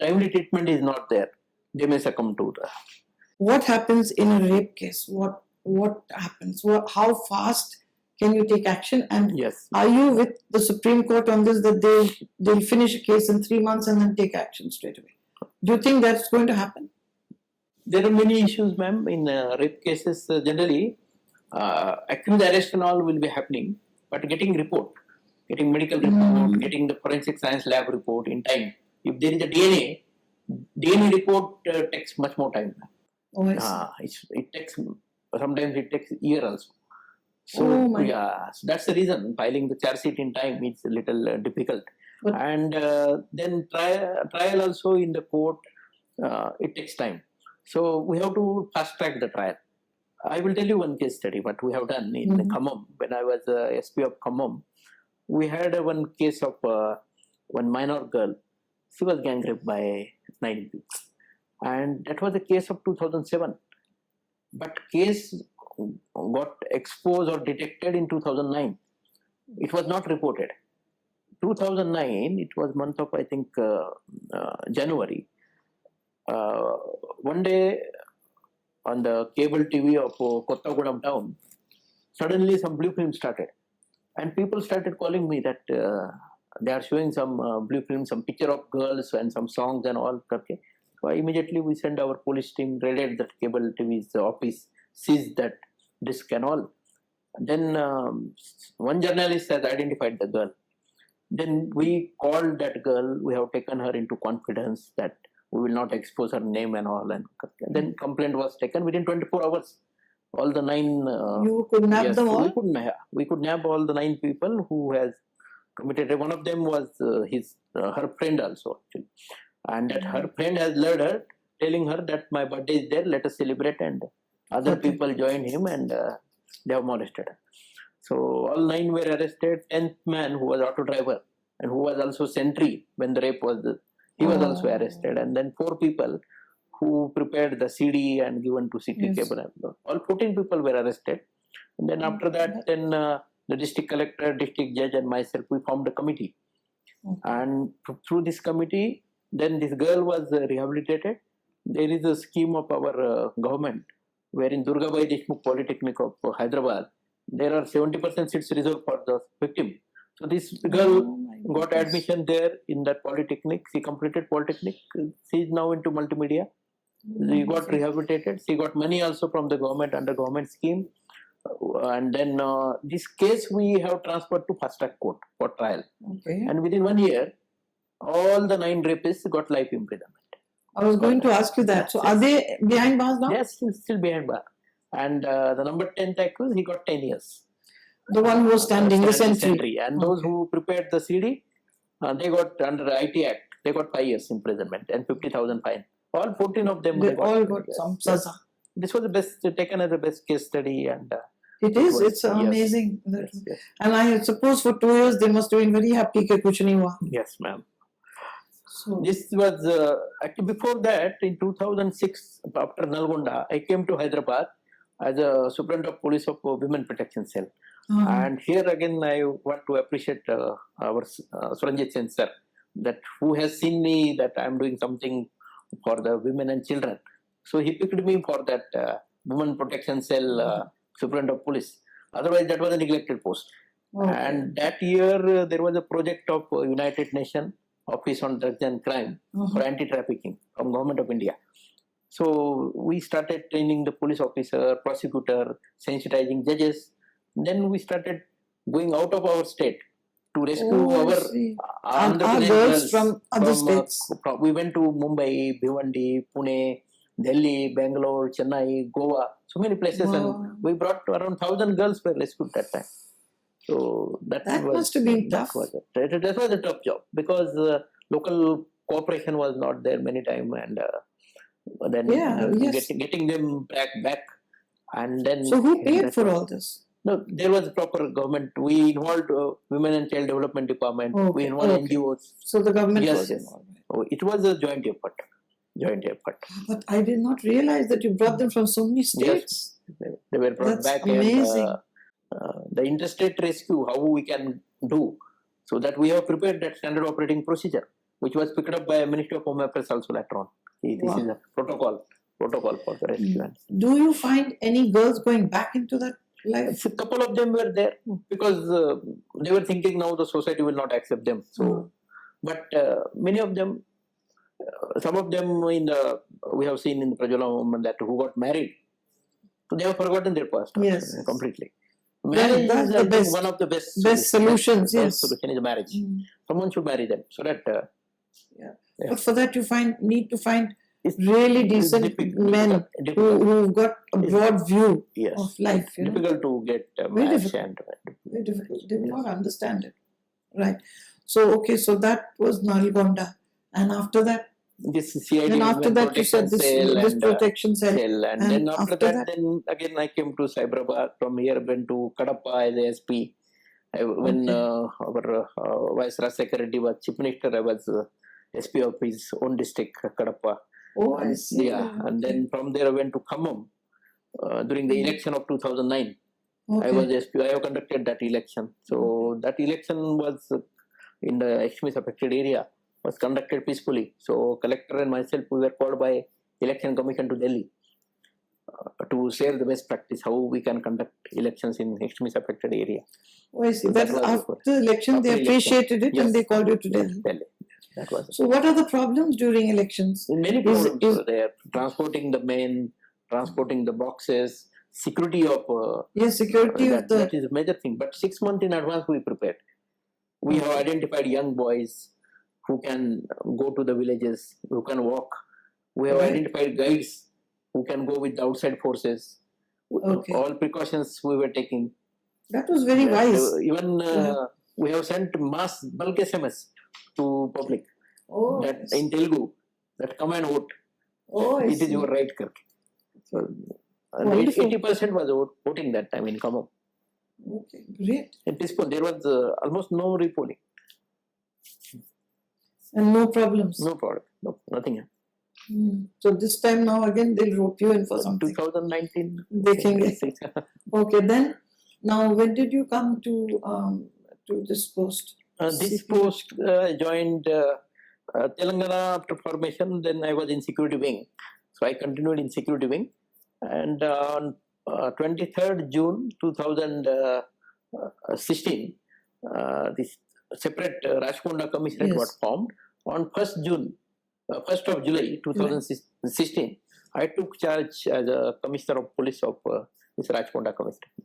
timely treatment is not there, they may succumb to that. What happens in a rape case? What happens? How fast can you take action? And are you with the Supreme Court on this, that they'll finish a case in 3 months and then take action straight away? Do you think that's going to happen? There are many issues, ma'am. In rape cases, generally, accused arrest and all will be happening, but getting medical report, getting the forensic science lab report in time. If there is a DNA report takes much more time. Oh, I see. Sometimes it takes a year also. So, so that's the reason filing the charge sheet in time is a little difficult. And then trial also in the court, it takes time. So we have to fast track the trial. I will tell you one case study what we have done in Khammam. When I was SP of Khammam, we had one case of one minor girl. She was gang raped by 9 people. And that was a case of 2007. But case got exposed or detected in 2009. It was not reported. 2009, it was month of, I think, January. One day on the cable TV of Kottagudam town, suddenly some blue film started. And people started calling me that they are showing some blue film, some picture of girls and some songs and all. Okay. So immediately we send our police team, raided that cable TV's office, seized that disc and all. Then one journalist has identified the girl. Then we called that girl, we have taken her into confidence that we will not expose her name and all. And then complaint was taken within 24 hours. All the 9. You could nab yes, them all? we could nab all the 9 people who has committed. One of them was her friend also, actually. And that her friend has lured her, telling her that my birthday is there, let us celebrate. And other people joined him, and they have molested her. So all 9 were arrested. 10th man, who was auto driver and who was also sentry when the rape was, he was also arrested. And then 4 people who prepared the CD and given to city cable. All 14 people were arrested. And then after that, then the district collector, district judge, and myself, we formed a committee. And through this committee, then this girl was rehabilitated. There is a scheme of our government where in Durgabai Deshmukh Polytechnic of Hyderabad, there are 70% seats reserved for the victim. So this girl got admission there in that polytechnic. She completed polytechnic. She is now into multimedia. She got rehabilitated. She got money also from the government under government scheme. And then this case we have transferred to fast track court for trial. And within 1 year, all the 9 rapists got life imprisonment. I was going to ask you that. So are they behind bars now? Yes, still behind bar. And the number 10th accused, he got 10 years. The one who was standing, the sentry. And those who prepared the CD, they got under IT Act, they got 5 years imprisonment and 50,000 fine. All 14 of them. They all got some saza. This was the best, taken as the best case study. And it is, it's amazing. And I suppose for 2 years they must have been very happy that kuch nahi hua. Yes, ma'am. So this was, actually before that, in 2006, after Nalgonda, I came to Hyderabad as a superintendent of police of women protection cell. And here again, I want to appreciate our Suranjit Sen sir, that who has seen me that I am doing something for the women and children. So he picked me for that women protection cell superintendent of police. Otherwise, that was a neglected post. And that year, there was a project of United Nations Office on Drugs and Crime for anti-trafficking from Government of India. So we started training the police officer, prosecutor, sensitizing judges. Then we started going out of our state to rescue our girls from other states. We went to Mumbai, Bhiwandi, Pune, Delhi, Bangalore, Chennai, Goa, so many places. And we brought around 1,000 girls were rescued that time. So that must have been tough. That was a tough job because local cooperation was not there many times, and then getting them back, and then. So who paid for all this? No, there was proper government. We involved Women and Child Development Department. We involved NGOs. So the government was involved. It was a joint effort. But I did not realize that you brought them from so many states. Yes, they were brought back. Amazing. And, the interstate rescue, how we can do, so that we have prepared that standard operating procedure, which was picked up by Ministry of Home Affairs also later on. This is a protocol for the rescue. Do you find any girls going back into that life? A couple of them were there because they were thinking now the society will not accept them. So, but many of them, some of them we have seen in the Prajola movement that who got married, they have forgotten their past completely. Marriage is the best, one of the best solutions. Yes, solution is marriage. Someone should marry them so that. But for that you need to find really decent men who've got a broad view of life. It's difficult to get very difficult. Very difficult. They will not understand it. Right. So so that was Nalgonda, and after that. This CID. Then after that you said this protection cell. And then after that, then again I came to Cyberabad. From here went to Kadapa as a SP. When our Vice Rajshekhar Reddy was Chief Minister, I was SP of his own district, Kadapa. Oh, I see. Yeah, and then from there I went to Khammam during the election of 2009. I was SP. I have conducted that election. So that election was in the extremist affected area. Was conducted peacefully. So collector and myself, we were called by election commission to Delhi to share the best practice, how we can conduct elections in extremist affected area. Oh, I see. That after the election, they appreciated it and they called you to Delhi. That was so what are the problems during elections? Many problems were there. Transporting the men, transporting the boxes, security of... security of the... That is a major thing. But 6 months in advance we prepared. We have identified young boys who can go to the villages, who can walk. We have Right. identified guides who can go with the outside forces. Okay. All precautions we were taking. That was very And, wise. even Yeah. we have sent mass bulk SMS to public Oh, that yes. in Telugu that come and vote. Oh, I It is see. your right, Karki. So, Wonderful. 80% was voting that time in Khammam. Okay, great. In peaceful, there was almost no repolling. And no problems. No product, no, nothing. So this time now again they'll rope you in for something. 2019. They can get. Okay, then now when did you come to this post? This CP? post joined Telangana after formation. Then I was in security wing, so I continued in security wing. And on 23rd June 2016, this separate Rajkonda Commissionerate Yes. got formed. On 1st of July 2016, I took charge as a Commissioner of Police of this Rajkonda Commissionerate.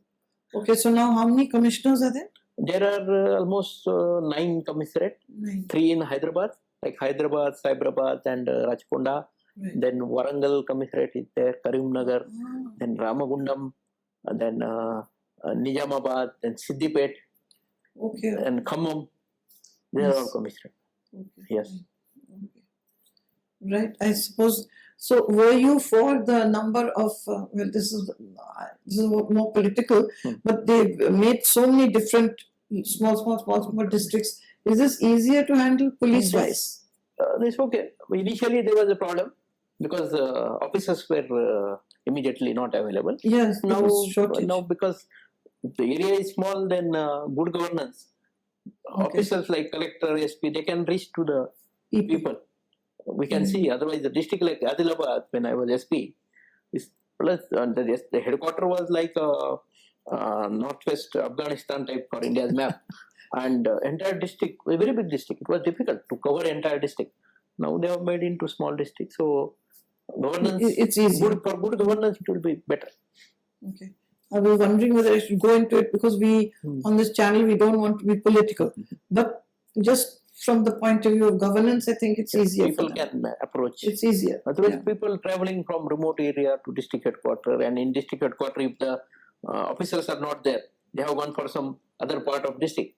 Okay, so now how many commissioners are there? There are almost 9 commissionerate, 9. 3 in Hyderabad, like Hyderabad, Cyberabad and Rajkonda. Right. Then Warangal commissionerate is there, Karimnagar, Ah, then Ramagundam, and then Nizamabad, then Siddipet, okay. and Khammam. They are all Yes. commissionerate. Okay. Yes. Okay. Right. I suppose. So, were you for the number of? Well, this is more political, but they made so many different small districts. Is this easier to handle police-wise? This okay. Initially there was a problem because officers were immediately not available. Yes. there was shortage. Now because the area is small, then good governance. Okay. Officers like collector, SP, they can reach to the people. We can see. Otherwise, the district like Adilabad, when I was SP, is plus the headquarter was like northwest Afghanistan type for India's map, and entire district, a very big district. It was difficult to cover entire district. Now they have made into small district, so governance. It's easy. For good governance, it will be better. Okay. I was wondering whether I should go into it because we on this channel we don't want to be political, but just from the point of view of governance, I think it's easier. People can approach. It's easier. Otherwise, people traveling from remote area to district headquarter, and in district headquarter, if the officers are not there, they have gone for some other part of district,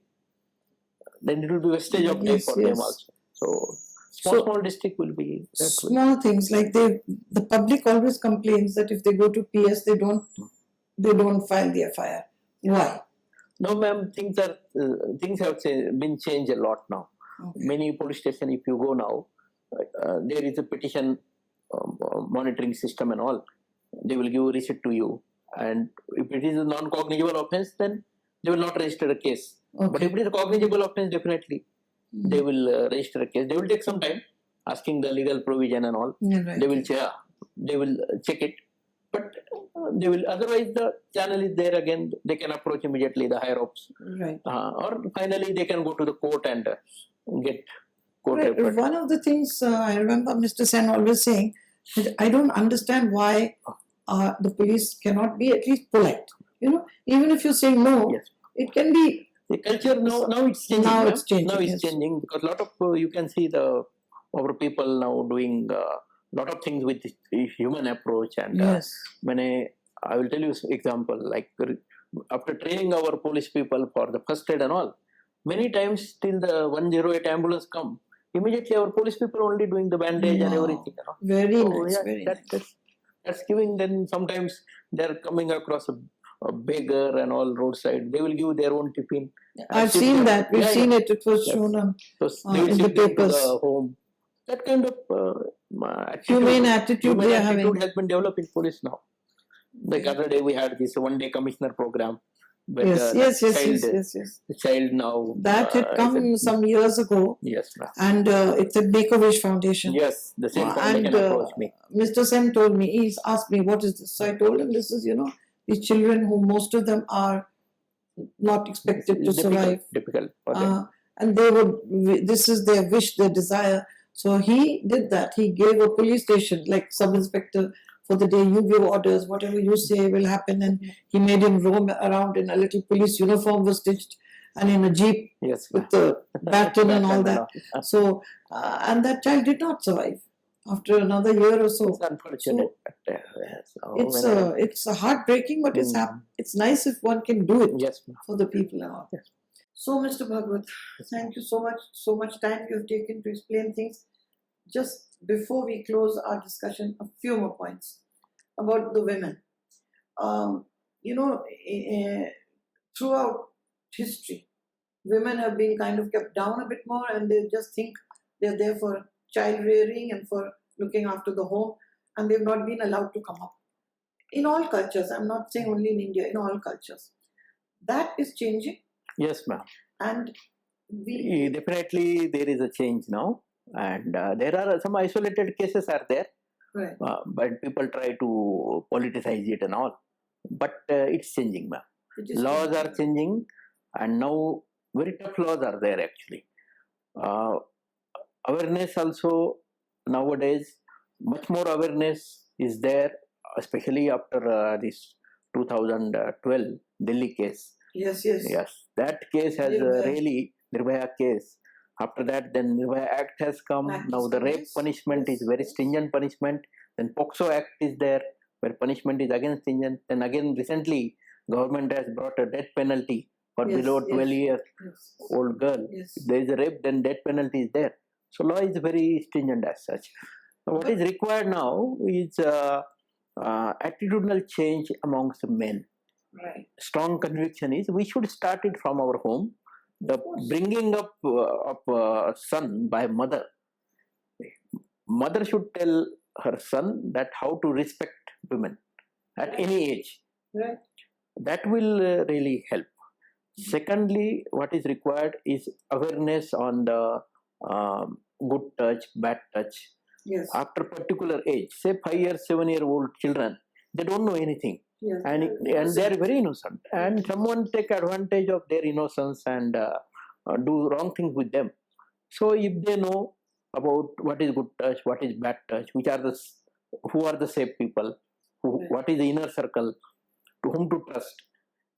then it will be wastage of time for them also. So small district will be small things like the public always complains that if they go to PS, they don't file the FIR. Why? No, ma'am. Things have been changed a lot now. Okay. Many police station, if you go now, there is a petition monitoring system and all. They will give a receipt to you, and if it is a non-cognizable offence, then they will not register a case. Okay. But if it is a cognizable offence, definitely they will register a case. They will take some time, asking the legal provision and all. Yeah, right. They will check it, but they will. Otherwise, the channel is there again. They can approach immediately the higher ups, Right. or finally they can go to the court and get court Right. referred. One of the things I remember Mr. Sen always saying, that I don't understand why the police cannot be at least polite. Even if you say no, Yes. it can be. The culture now it's changing. Now ma'am. it's changing, Now it's yes. changing because a lot of you can see our people now doing lot of things with human approach, and Yes. when I will tell you example, like after training our police people for the first aid and all, many times till the 108 ambulance come, immediately our police people only doing the bandage and Wow. everything. Very So, nice. yeah, Very nice. that's giving. Then sometimes they're coming across a beggar and all roadside. They will give their own tiffin. I've seen that. We've seen it. It was Yes. shown on So they will in the sit them to papers. the home. That kind of Humane attitude they are having. attitude has been developed in police now. Like other day we had this one-day commissioner program. Where Yes. the child now. That had come some years ago, Yes, ma'am. and it's a Make-A-Wish Foundation. Yes, the same And foundation approached me. Mr. Sen told me, he's asked me, what is this? So I told him, this is, these children who most of them are not expected to survive. Difficult for them. And this is their wish, their desire. So he did that. He gave a police station, like sub-inspector, for the day you give orders, whatever you say will happen. And he made him roam around in a little police uniform was stitched. and in a jeep Yes, with the baton and all Baton that. So, and that child did not survive after another year or so. It's unfortunate. But, It's heartbreaking, but it's nice if one can do it yes, for the people and all. Yes. So, Mr. Bhagwat, thank you so much time you've taken to explain things. Just before we close our discussion, a few more points about the women. You know, throughout history, women have been kind of kept down a bit more, and they just think they're there for child rearing and for looking after the home, and they've not been allowed to come up. In all cultures, I'm not saying only in India, in all cultures. That is changing. Yes, ma'am. And definitely there is a change now, and there are some isolated cases are there, right. But people try to politicize it and all. But it's changing, ma'am. Laws are changing, and now very tough laws are there actually. Awareness also nowadays, much more awareness is there, especially after this 2012 Delhi case. Yes. That case has really, Nirbhaya case. After that, then Nirbhaya Act has come. Now the rape punishment is very stringent punishment. Then POCSO Act is there, where punishment is again stringent. Then again recently, government has brought a death penalty for below 12 years old girl. If there is a rape, then death penalty is there. So law is very stringent as such. So what is required now is attitudinal change amongst the men. Right. Strong conviction is we should start it from our home. The bringing up of a son by mother. Mother should tell her son that how to respect women at any age. Right. That will really help. Secondly, what is required is awareness on the good touch, bad touch. Yes. After particular age, say 5 year, 7-year-old children, they don't know anything. Yes. And they are very innocent, and someone take advantage of their innocence and do wrong things with them. So if they know about what is good touch, what is bad touch, who are the safe people, what is the inner circle, to whom to trust,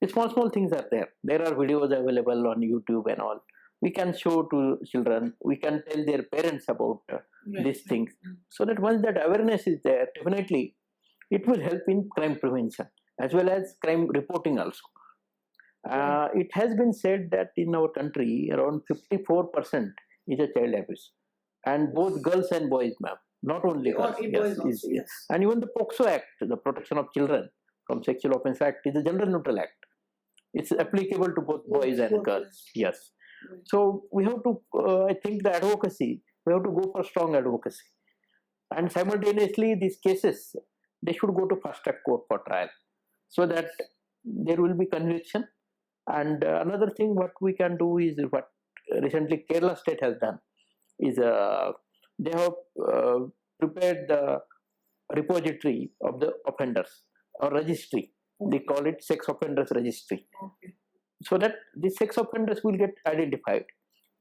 the small things are there. There are videos available on YouTube and all. We can show to children, we can tell their parents about these things, so that once that awareness is there, definitely it will help in crime prevention as well as crime reporting also. It has been said that in our country around 54% is a child abuse, and both girls and boys, ma'am, not only girls. Yes. And even the POCSO Act, the Protection of Children from Sexual Offence Act, is a gender neutral act. It's applicable to both boys and girls. Yes. So we have to, I think the advocacy, we have to go for strong advocacy. And simultaneously, these cases, they should go to fast track court for trial, so that there will be conviction. And another thing what we can do is what recently Kerala state has done is they have prepared the repository of the offenders or registry. They call it sex offenders registry. Okay. So that the sex offenders will get identified,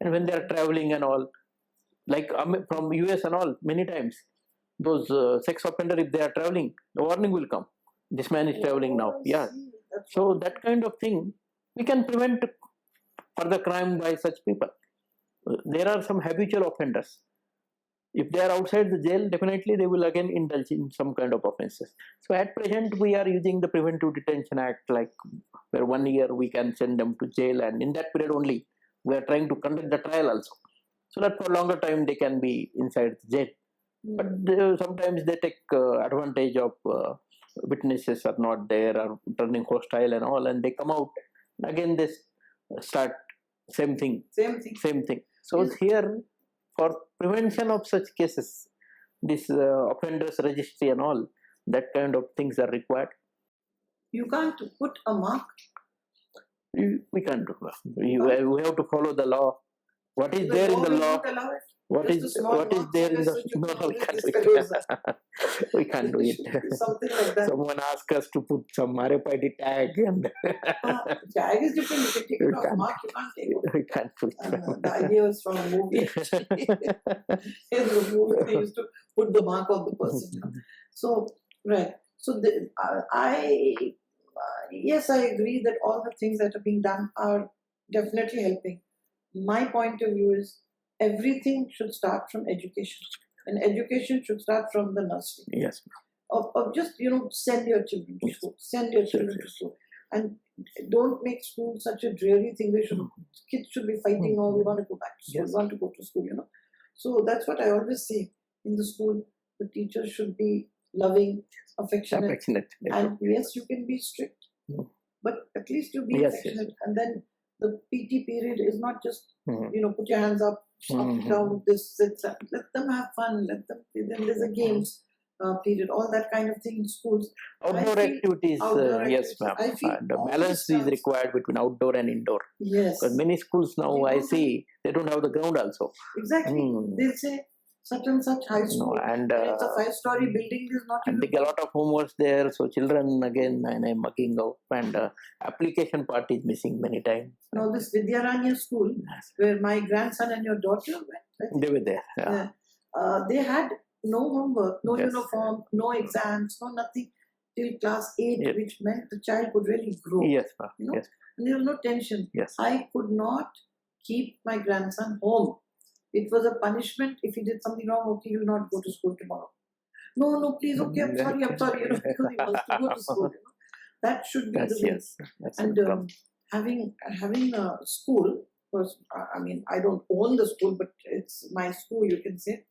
and when they are traveling and all, like from US and all, many times those sex offender, if they are traveling, the warning will come. This man is traveling now. Yeah. So that kind of thing, we can prevent further crime by such people. There are some habitual offenders. If they are outside the jail, definitely they will again indulge in some kind of offences. So at present, we are using the Preventive Detention Act, like where 1 year we can send them to jail, and in that period only, we are trying to conduct the trial also, so that for longer time they can be inside the jail. But sometimes they take advantage of witnesses are not there, are turning hostile and all, and they come out. Again, they start same thing. So here, for prevention of such cases, this offenders registry and all, that kind of things are required. You can't put a mark. We can't do that. We have to follow the law. What is there in the law? What is there in the no, we can't do it. Something like that. Someone asked us to put some RFID tag, and tag is different. You can take it off. Mark you can't take it. We can't put it. The idea was from a movie. In the movie, they used to put the mark of the person. So right. So yes, I agree that all the things that are being done are definitely helping. My point of view is everything should start from education, and education should start from the nursery. Yes. Of just send your children to school, send your children to school, and don't make school such a dreary thing. Kids should be fighting, oh, we want to go back to school, Yes. we want to go to school, So that's what I always say. In the school, the teachers should be loving, affectionate, and yes, you can be strict, but at least you be Yes, affectionate. And then the PT period is not just put your hands up, Mhm. down, this, that. Let them have fun. Let them. Then there's a games period, all that kind of thing in schools. Outdoor I feel activities, outdoor yes, activities. ma'am. I feel And all balance this is comes- required between outdoor and indoor. Yes, Because many schools now They I don't see they don't have the ground also. exactly. Mm. They'll say such and such high school, And it's a 5-story building. There's not and even they get a lot of homeworks there, so children again and I'm mugging out, and application part is missing many times. now this Vidyaranya school Yes. where my grandson and your daughter went. Right? They were there. Yeah. Yeah. They had no homework, no Yes. uniform, no exams, no nothing till class 8, Yes. which meant the child could really grow. Yes, ma'am. You know? Yes. And there was no tension. Yes. I could not keep my grandson home. It was a punishment if he did something wrong. Okay, you will not go to school tomorrow. No, please. Okay, I'm sorry. Because he wants to go to school. That should be Yes, the way. yes. That's And the problem. having a school, was, I mean, I don't own the school, but it's my school, you can say.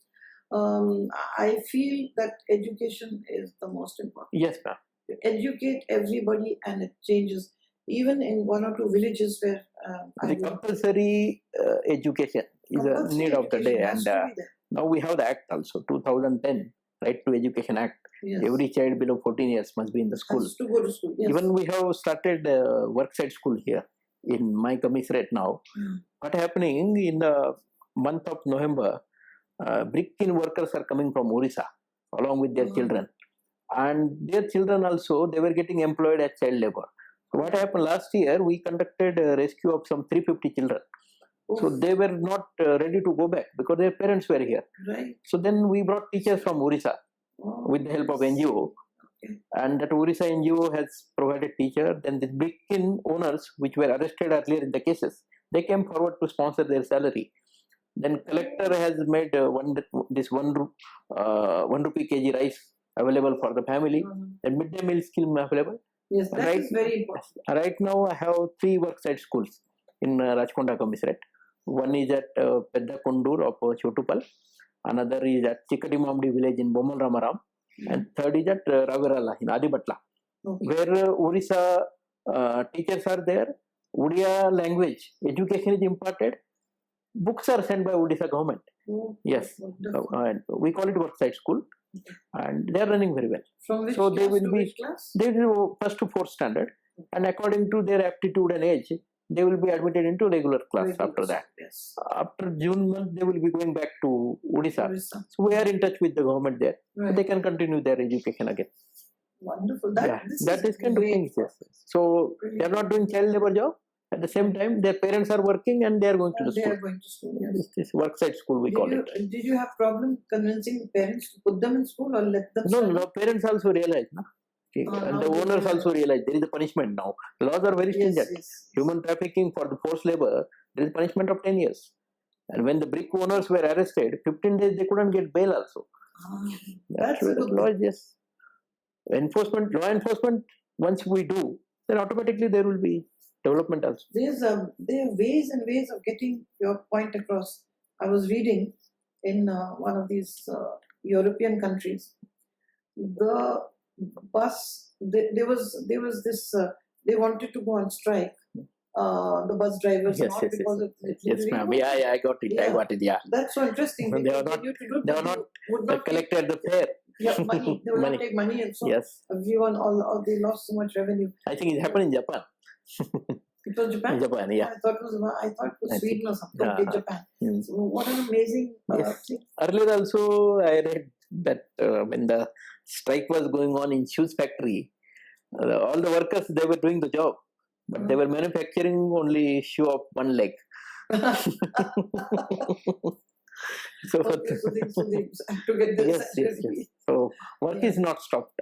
I feel that education is the most important. Yes, ma'am. Educate everybody, and it changes. Even in one or two villages where The compulsory education is a compulsory need of the day, education has and to be there. now we have the act also, 2010 Right to Education Act. Yes. Every child below 14 years must be in the school. Has to go to school. Yes. Even we have started worksite school here in my commissariat now. What happening in the month of November, brick-kiln workers are coming from Orissa along with their children, and their children also, they were getting employed as child labor. So what happened last year, we conducted a rescue of some 350 children. So they were not ready to go back because their parents were here. Right. So then we brought teachers from Orissa with the help of NGO. Okay. And that Orissa NGO has provided teacher. Then the brick-kiln owners, which were arrested earlier in the cases, they came forward to sponsor their salary. Then collector has made one rupee kg rice available for the family. Then midday meal scheme available. Yes, that Right. is very important. Right now I have 3 worksite schools in Rajkonda commissariat. One is at Pedda Kundur of Chotupal. Another is at Chikadimamdi village in Bomal Ramaram. And third is at Ravirala in Adibatla, where Orissa teachers are there. Odia language education is imparted. Books are sent by Odisha government. Yes, and we call it worksite school, and they are running very well. From which So class they will to be which class? they will first to 4th standard, and according to their aptitude and age, they will be admitted into regular class Regular after that. Yes. After June month, they will be going back to Odisha. Orissa. So we are in touch with the government there. Right. They can continue their education again. Wonderful. That is kind of great. things. Yes. So they are not doing child labor job. At the same time, their parents are working and they are going to the They school. are going to school. Yes. This worksite school we call it. Did you have problem convincing the parents to put them in school or let them No, study? no, parents also realize. No? Okay. And now the they owners realize. also realize there is a punishment now. The laws are very Yes, stringent. yes. Human trafficking for the forced labor, there is punishment of 10 years. And when the brick owners were arrested, 15 days they couldn't get bail also. That's where a the good law thing. is just law enforcement, once we do, then automatically there will be development also. There are ways and ways of getting your point across. I was reading in one of these European countries, the bus, there was this, they wanted to go on strike, the bus drivers, Yes, not yes, because of Yes, ma'am. Yeah, I got it. I Yeah. got it. Yeah. That's so interesting. They are not- continue to do it, they but are not would not take Collected the fare. money. They would Money. not take money, and so Yes. everyone, all they lost so much revenue. I think it happened in Japan. It was Japan. Japan, yeah. I thought it was I Sweden or something. Yeah. Okay, Japan. Mm. So what an amazing Yes. thing. Earlier also, I read that when the strike was going on in shoes factory, all the workers, they were doing the job, but they were manufacturing only shoe of one leg. So, Okay, so they have to get this. yes. So work is not stopped.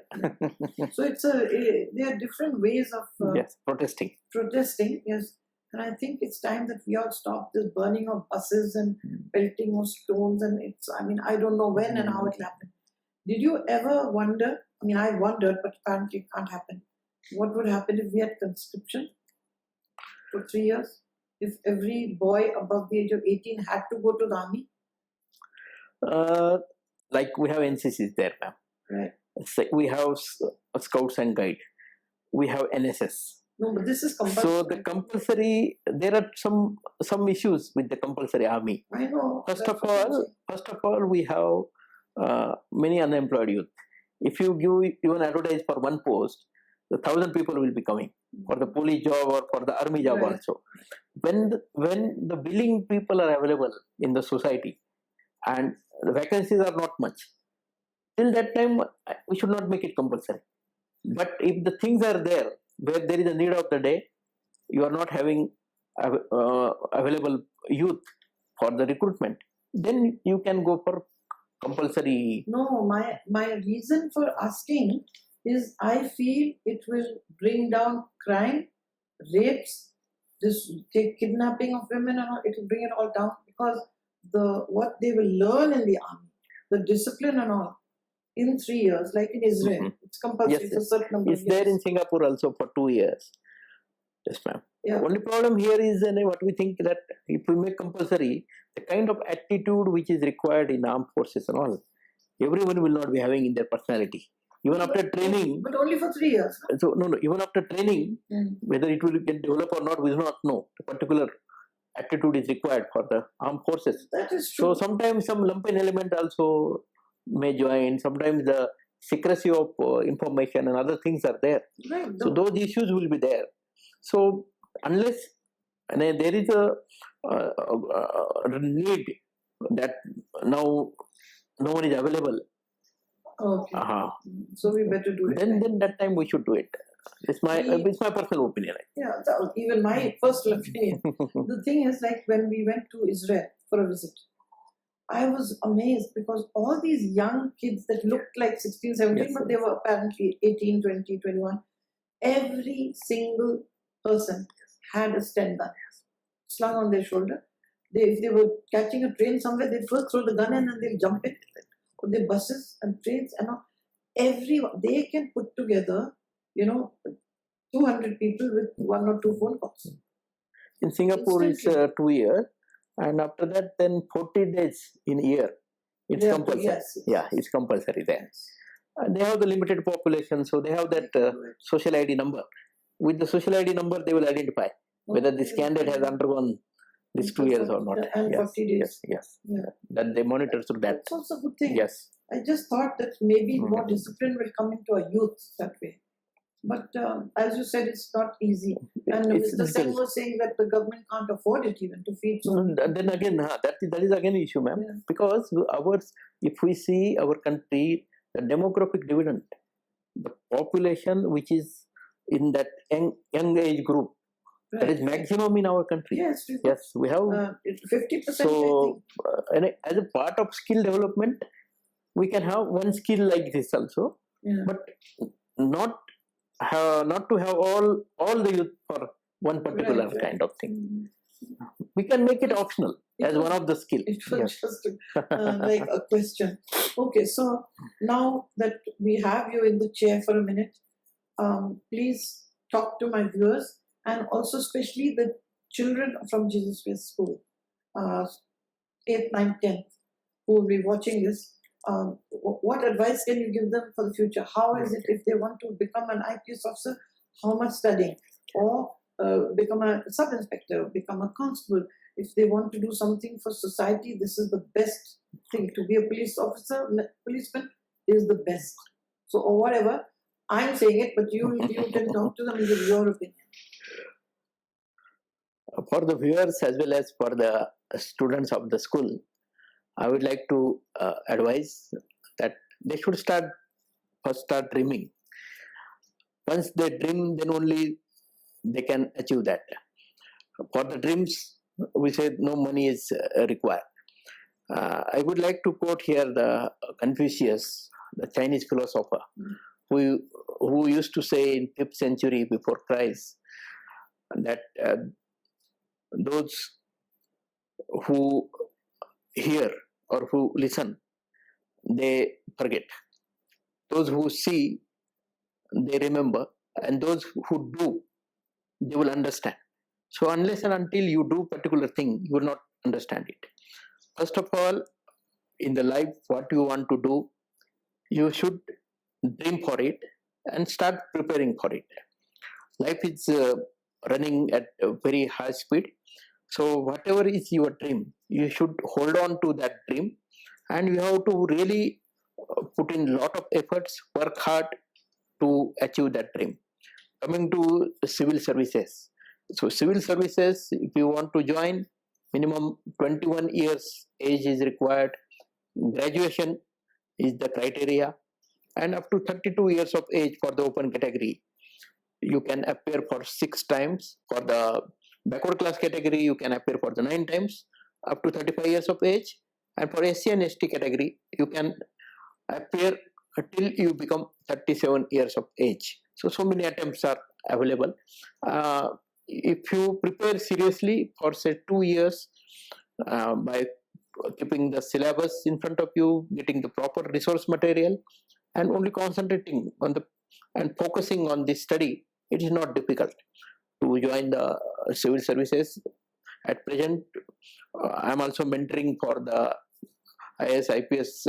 So there are different ways of Yes, protesting. protesting. Yes, And I think it's time that we all stop this burning of buses and pelting of stones. And I don't know when and how it will happen. Did you ever wonder? I wondered, but apparently it can't happen. What would happen if we had conscription for 3 years? If every boy above the age of 18 had to go to the army? Like we have NCCs there, ma'am. Right. We have Scouts and Guide. We have NSS. No, but this is compulsory. So the compulsory, there are some issues with the compulsory army. I know. First of all, we have many unemployed youth. If you give even advertise for one post, 1,000 people will be coming for the police job or for the army job also. When the willing people are available in the society and the vacancies are not much, till that time we should not make it compulsory. But if the things are there where there is a need of the day, you are not having available youth for the recruitment, then you can go for compulsory. No, my reason for asking is I feel it will bring down crime, rapes, kidnapping of women, and all. It will bring it all down because what they will learn in the army, the discipline and all, in 3 years, like in Israel, it's compulsory for certain number of It's years. there in Singapore also for 2 years. Yes, ma'am. Yeah. Only problem here is what we think that if we make compulsory, the kind of attitude which is required in armed forces and all, everyone will not be having in their personality. Even after training. But only for 3 years. So no, even after training, whether it will get developed or not, we do not know. The particular attitude is required for the armed forces. That is true. So sometimes some lumpen element also may join. Sometimes the secrecy of information and other things are there. Right. So those issues will be there. So unless there is a need that now no one is available. Okay. So we better do it. Then that time we should do it. It's my personal opinion. Yeah, even my personal opinion. The thing is, like when we went to Israel for a visit, I was amazed because all these young kids that looked like 16, 17, but they were apparently 18, 20, 21. Every single person had a Sten gun slung on their shoulder. If they were catching a train somewhere, they'd first throw the gun in and they'll jump in. The buses and trains and all. Everyone, they can put together, 200 people with 1 or 2 phone calls. In Singapore, it's 2 years. And after that, then 40 days in a year. It's compulsory. Yes. Yeah, it's compulsory there. They have the limited population, so they have that social ID number. With the social ID number, they will identify whether this candidate has undergone these 2 years or not. And 40 days. Yes. That they monitor through that. That's also a good thing. Yes. I just thought that maybe more discipline will come into our youth that way. But as you said, it's not easy. And Mr. Sen was saying that the government can't afford it even to feed so many people. Then again, that is again an issue, ma'am. Yeah. Because if we see our country, the demographic dividend, the population which is in that young age group, that is maximum in our country. Yes, we have 50%. So, as a part of skill development, we can have one skill like this also, but not to have all the youth for one particular kind of thing. We can make it optional as one of the skills. It was just like a question. Okay, so now that we have you in the chair for a minute, please talk to my viewers and also especially the children from Jesus Christ School, 8th, 9th, 10th, who will be watching this. What advice can you give them for the future? How is it if they want to become an I.P.S. officer? How much studying? Or become a sub-inspector, become a constable? If they want to do something for society, this is the best thing. To be a police officer, policeman is the best. So, or whatever, I'm saying it, but you can talk to them and give your opinion. For the viewers as well as for the students of the school, I would like to advise that they should first start dreaming. Once they dream, then only they can achieve that. For the dreams, we said no money is required. I would like to quote here the Confucius, the Chinese philosopher, who used to say in 5th century before Christ that those who hear or who listen, they forget. Those who see, they remember, and those who do, they will understand. So unless and until you do particular thing, you will not understand it. First of all, in the life, what you want to do, you should dream for it and start preparing for it. Life is running at a very high speed. So whatever is your dream, you should hold on to that dream, and you have to really put in a lot of efforts, work hard to achieve that dream. Coming to civil services. So civil services, if you want to join, minimum 21 years age is required. Graduation is the criteria, and up to 32 years of age for the open category. You can appear for 6 times. For the backward class category, you can appear for the 9 times, up to 35 years of age. And for SC and ST category, you can appear till you become 37 years of age. So many attempts are available. If you prepare seriously for say 2 years, by keeping the syllabus in front of you, getting the proper resource material, and only concentrating on the and focusing on this study, it is not difficult to join the civil services. At present, I am also mentoring for the I.S, I.P.S,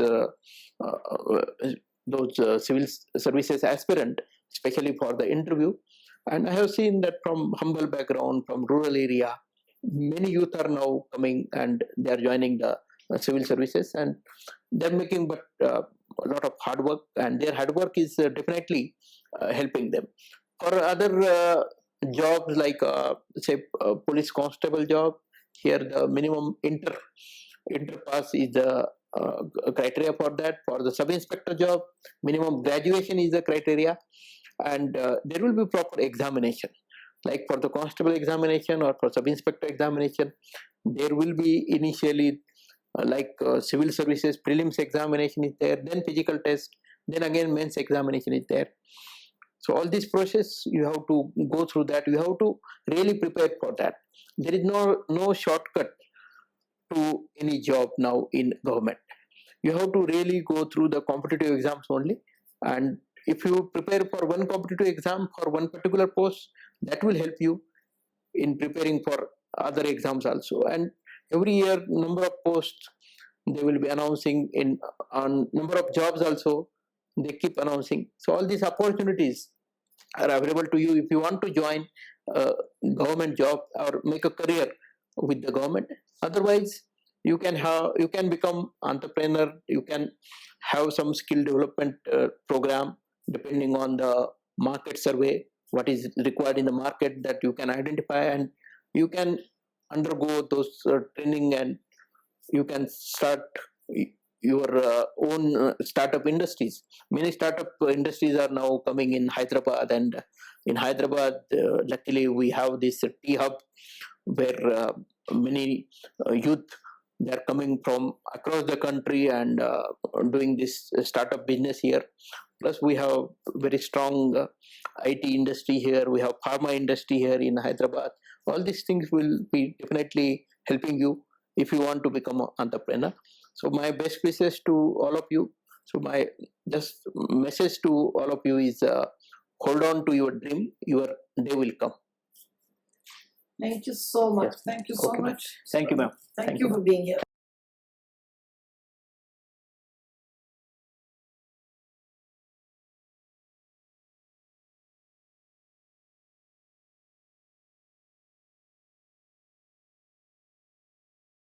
those civil services aspirant, especially for the interview. And I have seen that from humble background, from rural area, many youth are now coming and they are joining the civil services, and they're making but a lot of hard work, and their hard work is definitely helping them. For other jobs like say police constable job, here the minimum inter pass is the criteria for that. For the sub inspector job, minimum graduation is the criteria, and there will be proper examination. Like for the constable examination or for sub inspector examination, there will be initially civil services prelims examination is there, then physical test, then again mains examination is there. So all this process you have to go through that. You have to really prepare for that. There is no shortcut to any job now in government. You have to really go through the competitive exams only, and if you prepare for one competitive exam for one particular post, that will help you in preparing for other exams also. And every year number of posts they will be announcing, in on number of jobs also they keep announcing. So all these opportunities are available to you if you want to join a government job or make a career with the government. Otherwise, you can become entrepreneur, you can have some skill development program depending on the market survey, what is required in the market, that you can identify, and you can undergo those training, and you can start your own startup industries. Many startup industries are now coming in Hyderabad, and in Hyderabad, luckily we have this tea hub where many youth, they are coming from across the country and doing this startup business here. Plus we have very strong IT industry here, we have pharma industry here in Hyderabad. All these things will be definitely helping you if you want to become an entrepreneur. So my best wishes to all of you. So my just message to all of you is hold on to your dream, your day will come. Thank you so much. Yes. Thank you so Okay, ma'am. much. Thank you, ma'am. Thank you for being here.